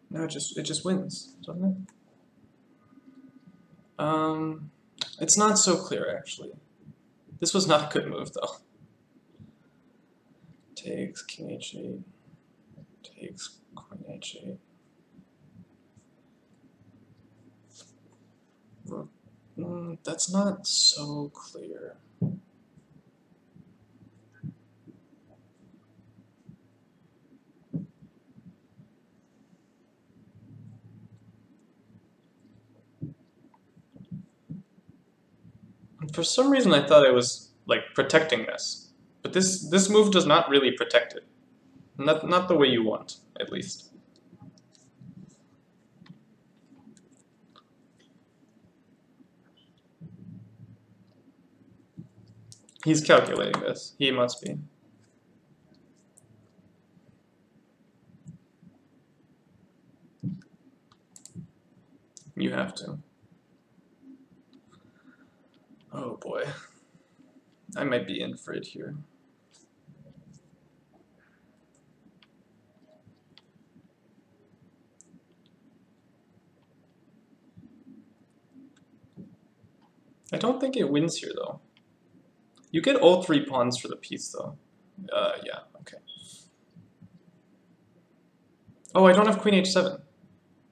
No, it just wins, doesn't it? It's not so clear actually. This was not a good move though. Takes king h8. Takes queen h8. Rook. That's not so clear. For some reason I thought I was like protecting this. But this move does not really protect it. Not the way you want, at least. He's calculating this. He must be. You have to. Oh boy. I might be in for it here. I don't think it wins here though. You get all 3 pawns for the piece though. Yeah, okay. Oh, I don't have queen h7.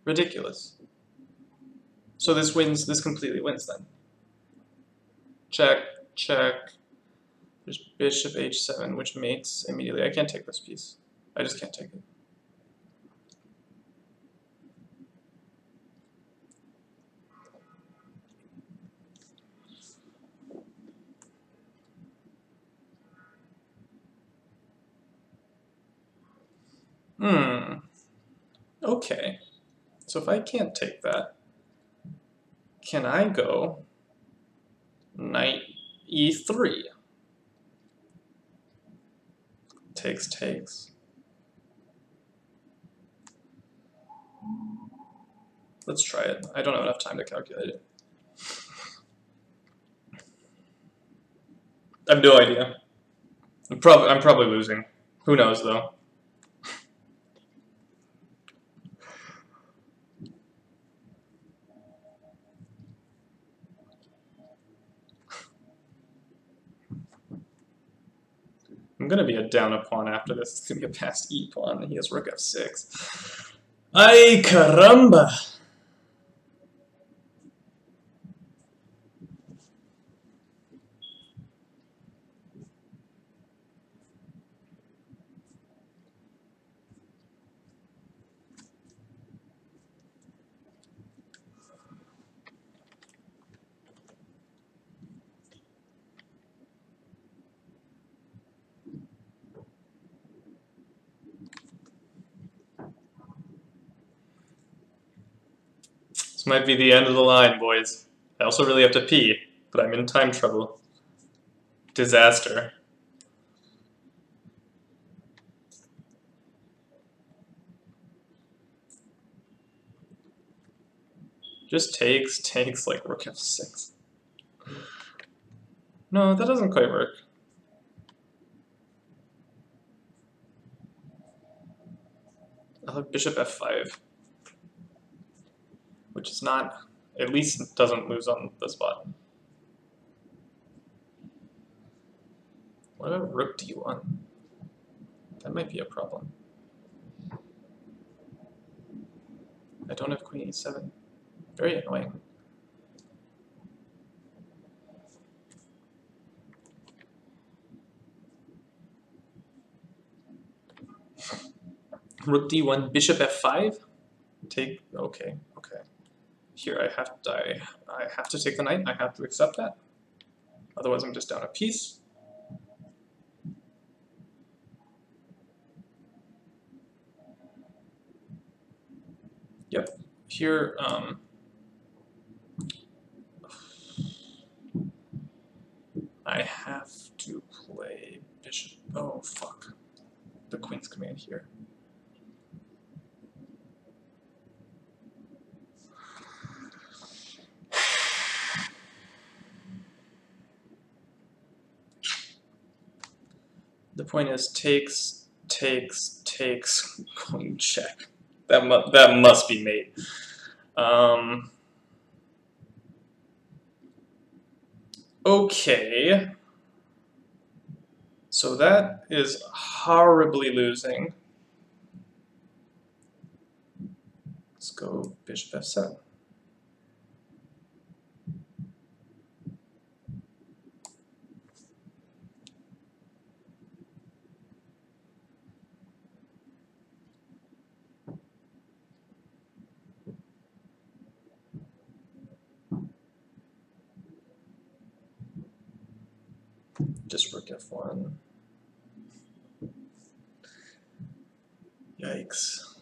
Ridiculous. So this wins, this completely wins then. Check, check. There's bishop h7, which mates immediately. I can't take this piece. I just can't take it. Okay. So if I can't take that, can I go knight e3? Takes. Let's try it. I don't have enough time to calculate it. I have no idea. I'm probably losing. Who knows though? I'm gonna be a down a pawn after this. It's gonna be a passed e pawn. He has rook f6. Ay caramba! This might be the end of the line, boys. I also really have to pee, but I'm in time trouble. Disaster. Just takes like rook f6. No, that doesn't quite work. I'll have bishop f5. Which is not, at least doesn't lose on the spot. What about rook d1? That might be a problem. I don't have queen e7. Very annoying. Rook d1, bishop f5. Take. Okay. Okay. Here I have to take the knight. I have to accept that. Otherwise, I'm just down a piece. Yep. Here. I have to play bishop. Oh fuck. The queen's coming in here. The point is takes, queen check. That must be mate. Okay. So that is horribly losing. Let's go bishop f7. Just rook f1. Yikes.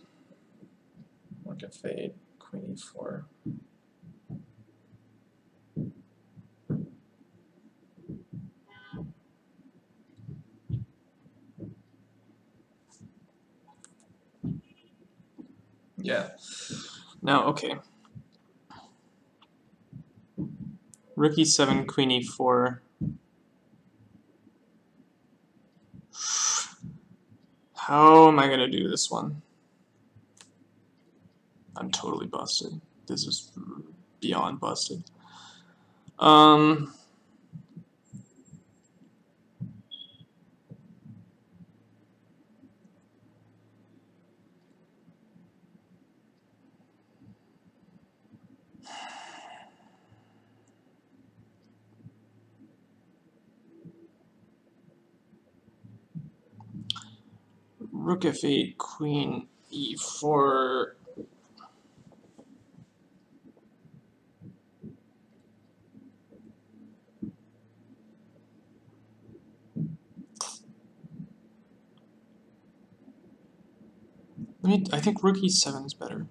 Rook f8, queen e4. Yeah. Now, okay. Rook e7, queen e4. How am I going to do this one? I'm totally busted. This is beyond busted. Rook f8, queen e4. I think rook e7 is better.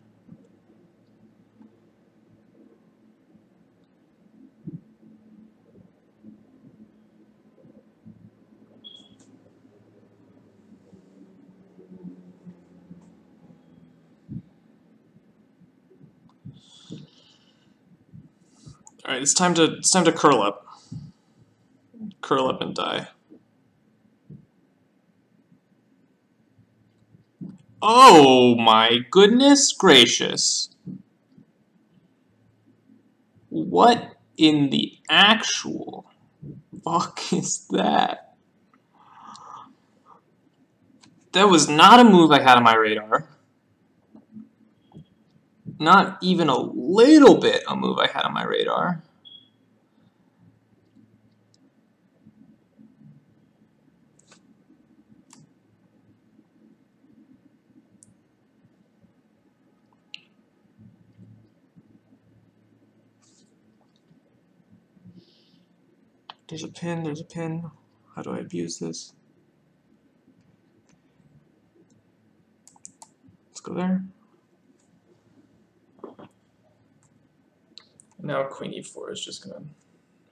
All right, it's time to curl up. Curl up and die. Oh my goodness gracious. What in the actual fuck is that? That was not a move I had on my radar. Not even a little bit a move I had on my radar. There's a pin, there's a pin. How do I abuse this? Let's go there. Now queen e4 is just gonna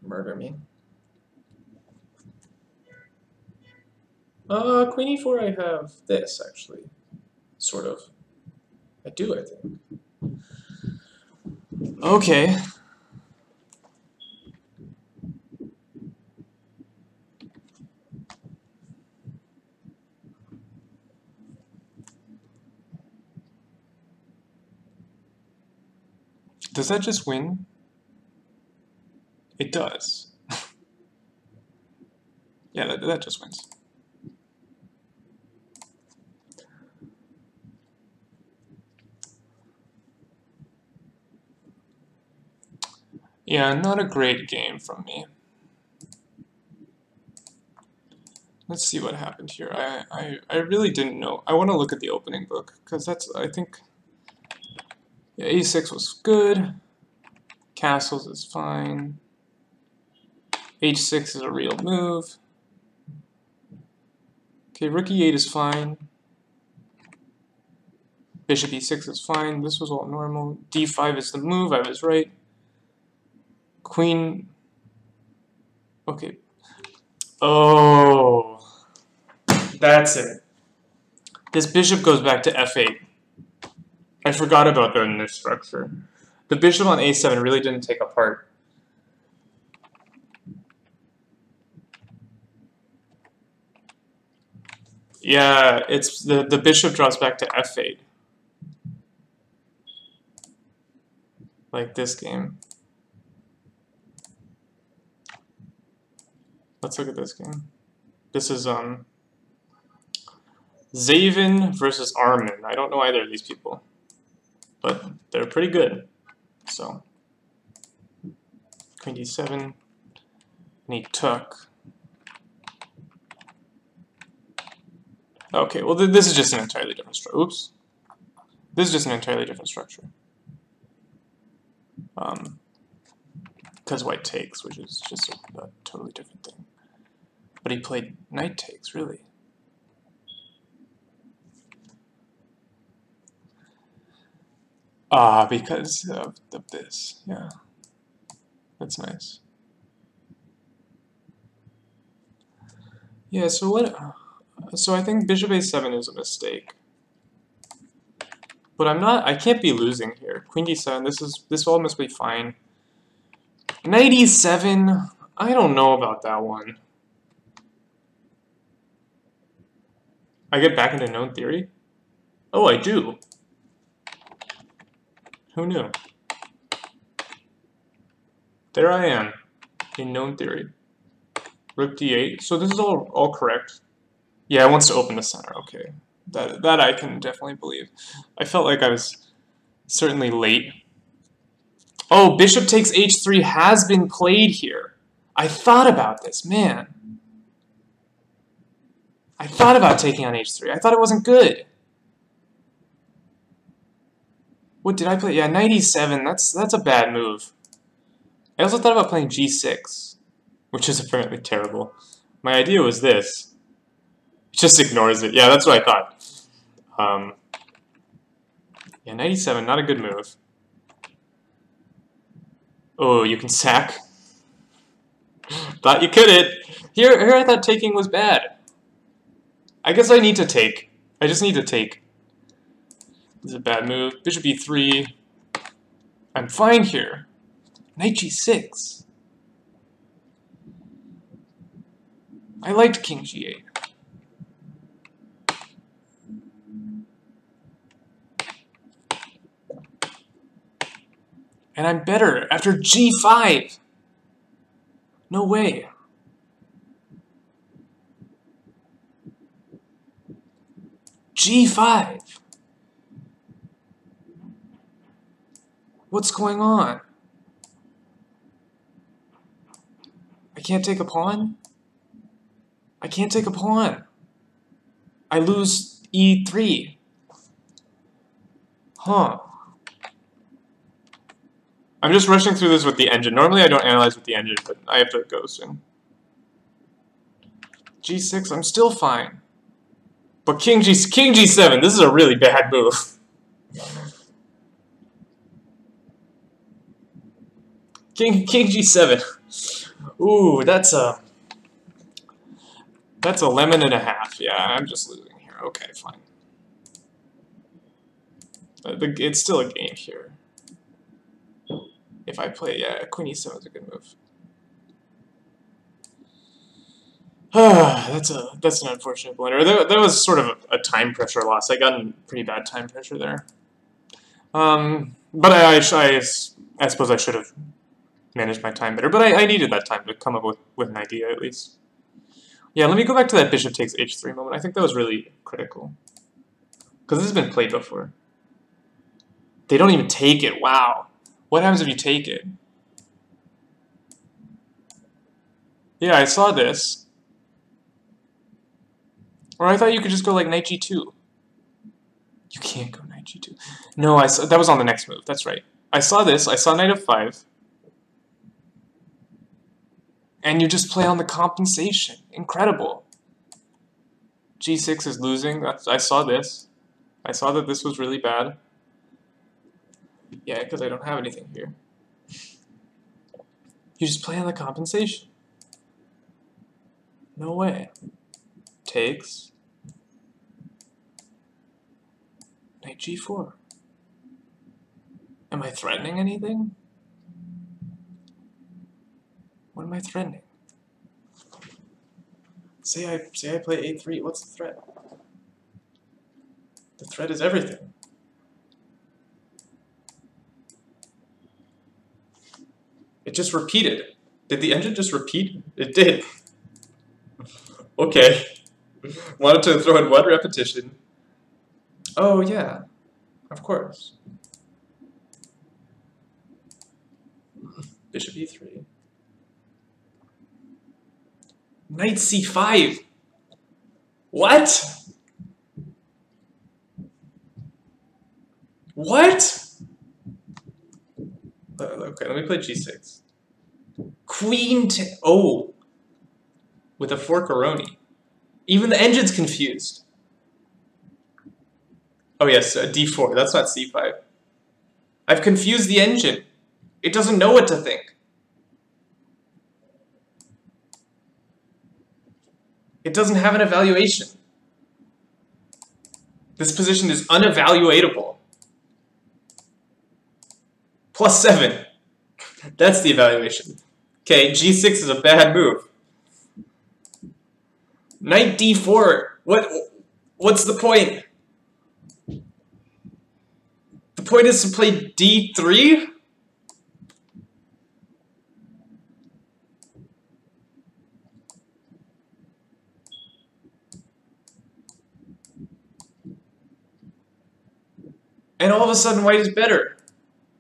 murder me. Queen e4 I have this actually. Sort of. I do, I think. Okay. Does that just win? It does. Yeah, that just wins. Yeah, not a great game from me. Let's see what happened here. I really didn't know. I want to look at the opening book, because that's, I think, yeah, a6 was good. Castles is fine. h6 is a real move. Okay, rook e8 is fine. Bishop e6 is fine. This was all normal. d5 is the move. I was right. Queen. Okay. Oh. That's it. This bishop goes back to f8. I forgot about that in this structure. The bishop on a7 really didn't take apart. Yeah, it's the bishop drops back to f8. Like this game. Let's look at this game. This is Zaven versus Armin. I don't know either of these people, but they're pretty good. So Queen d7, and he took. Okay, well this is just an entirely different structure. Oops, this is just an entirely different structure. Because white takes, which is just a totally different thing. But he played knight takes, really. Because of this, yeah. That's nice. Yeah, so what? So I think bishop a7 is a mistake. But I can't be losing here. Queen d7, this all must be fine. Knight e7, I don't know about that one. I get back into known theory? Oh, I do. Who knew? There I am, in known theory. Rook d8, so this is all correct. Yeah, it wants to open the center, okay. That I can definitely believe. I felt like I was certainly late. Oh, bishop takes h3 has been played here. I thought about this, man. I thought about taking on h3. I thought it wasn't good. What did I play? Yeah, knight e7, that's a bad move. I also thought about playing g6, which is apparently terrible. My idea was this. It just ignores it. Yeah, that's what I thought. Yeah, knight e7, not a good move. Oh, you can sack. Thought you couldn't. Here I thought taking was bad. I guess I need to take. I just need to take. This is a bad move. Bishop e3. I'm fine here. Knight g6. I liked king g8. And I'm better after g5. No way. g5. What's going on? I can't take a pawn? I can't take a pawn. I lose e3. Huh. I'm just rushing through this with the engine. Normally I don't analyze with the engine, but I have to go soon. g6, I'm still fine. But king g7, this is a really bad move. King g7. Ooh, that's a lemon and a half. Yeah, I'm just losing here. Okay, fine. It's still a game here. If I play, yeah, queen e7 is a good move. That's an unfortunate blunder. That was sort of a time pressure loss. I got in pretty bad time pressure there. But I suppose I should have managed my time better. But I needed that time to come up with an idea at least. Yeah, let me go back to that bishop takes h3 moment. I think that was really critical. Because this has been played before. They don't even take it. Wow. What happens if you take it? Yeah, I saw this. Or I thought you could just go like knight g2. You can't go knight g2. No, I saw, that was on the next move. That's right. I saw this. I saw knight f5. And you just play on the compensation. Incredible. g6 is losing. I saw this. I saw that this was really bad. Yeah, because I don't have anything here. You just play on the compensation. No way. Takes. Knight g4. Am I threatening anything? What am I threatening? Say I play a3. What's the threat? The threat is everything. It just repeated. Did the engine just repeat? It did. Okay. Wanted to throw in one repetition. Oh yeah, of course. Bishop e3. Knight c5. What? What? Okay, let me play g6. Queen oh. With a forkaroni. Even the engine's confused. Oh yes, d4. That's not c5. I've confused the engine. It doesn't know what to think. It doesn't have an evaluation. This position is unevaluatable. +7. That's the evaluation. Okay, g6 is a bad move. Knight d4. What's the point? The point is to play d3? And all of a sudden white is better.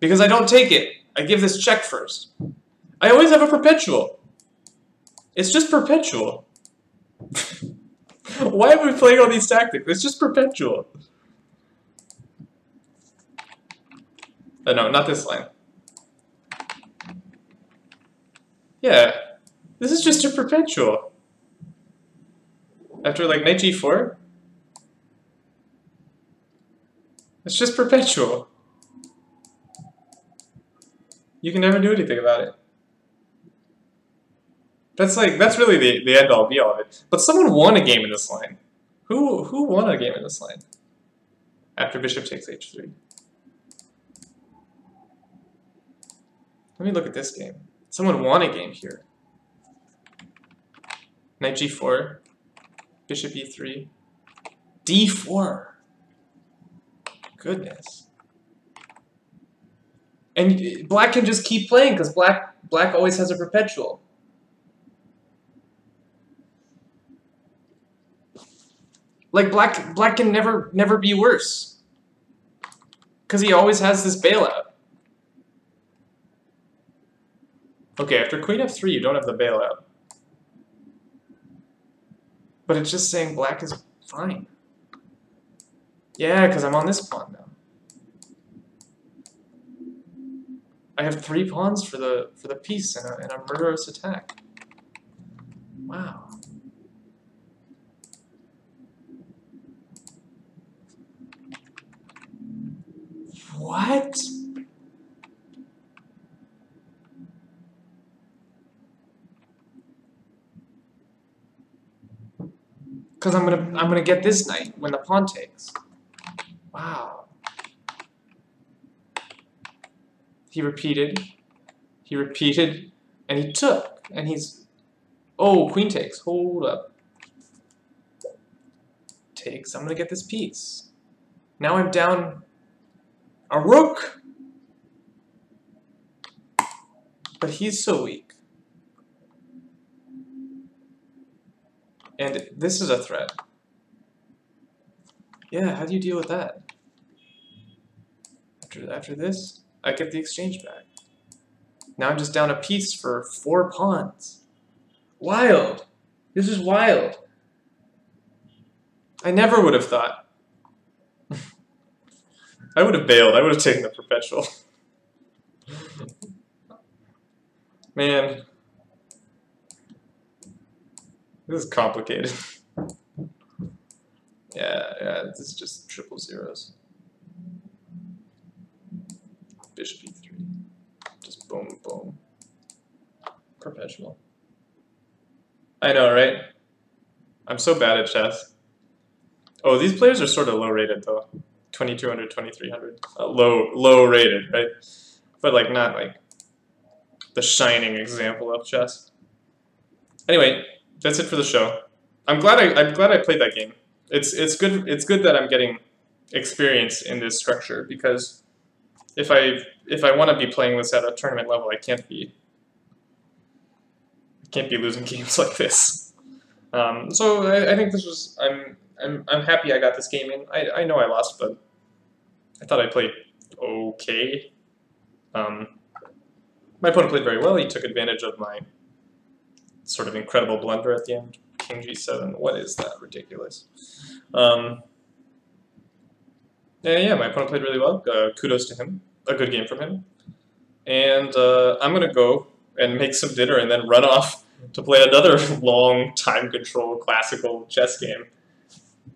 Because I don't take it. I give this check first. I always have a perpetual. It's just perpetual. Why are we playing all these tactics? It's just perpetual. No, not this line. Yeah, this is just a perpetual. After like knight g4, it's just perpetual. You can never do anything about it. That's really the end all be all of it. But someone won a game in this line. Who won a game in this line? After bishop takes h3. Let me look at this game. Someone won a game here. Knight g4, bishop e3, d4. Goodness. And black can just keep playing because black always has a perpetual. Like black can never be worse. Because he always has this bailout. Okay, after queen f3 you don't have the bailout. But it's just saying black is fine. Yeah, because I'm on this pawn now. I have 3 pawns for the piece and a murderous attack. Wow. What? Because I'm gonna get this knight when the pawn takes. Wow. He repeated, and he took, and he's... Oh, queen takes. Hold up. Takes. I'm gonna get this piece. Now I'm down a rook. But he's so weak. And this is a threat. Yeah, how do you deal with that? After this, I get the exchange back. Now I'm just down a piece for 4 pawns. Wild. This is wild. I never would have thought. I would have bailed. I would have taken the perpetual. Man. This is complicated. Yeah, this is just triple zeros. Bishop e3. Just boom, boom. Perpetual. I know, right? I'm so bad at chess. Oh, these players are sort of low rated though. 2200, 2300. Low rated, right? But like not like the shining example of chess. Anyway, that's it for the show. I'm glad I played that game. It's good that I'm getting experience in this structure, because if I want to be playing this at a tournament level, I can't be losing games like this. So I think this was I'm happy I got this game in. I know I lost, but I thought I played okay. My opponent played very well. He took advantage of my sort of incredible blunder at the end. King g7. What is that? Ridiculous. Yeah, my opponent played really well. Kudos to him. A good game from him. And I'm going to go and make some dinner and then run off to play another long time control classical chess game.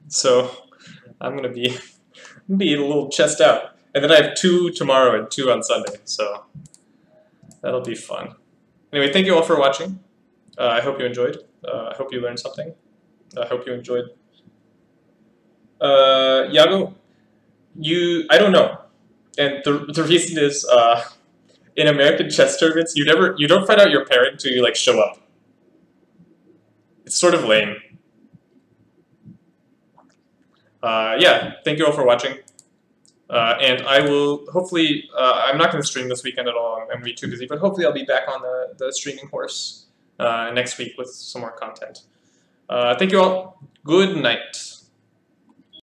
So I'm going to be a little chessed out. And then I have 2 tomorrow and 2 on Sunday. So that'll be fun. Anyway, thank you all for watching. I hope you enjoyed. I hope you learned something. I hope you enjoyed. Yago, I don't know. And the reason is, in American chess tournaments, you don't find out your parent until you like show up. It's sort of lame. Yeah, thank you all for watching. And I will hopefully, I'm not going to stream this weekend at all. I'm going to be too busy, but hopefully I'll be back on the streaming horse next week with some more content. Thank you all. Good night.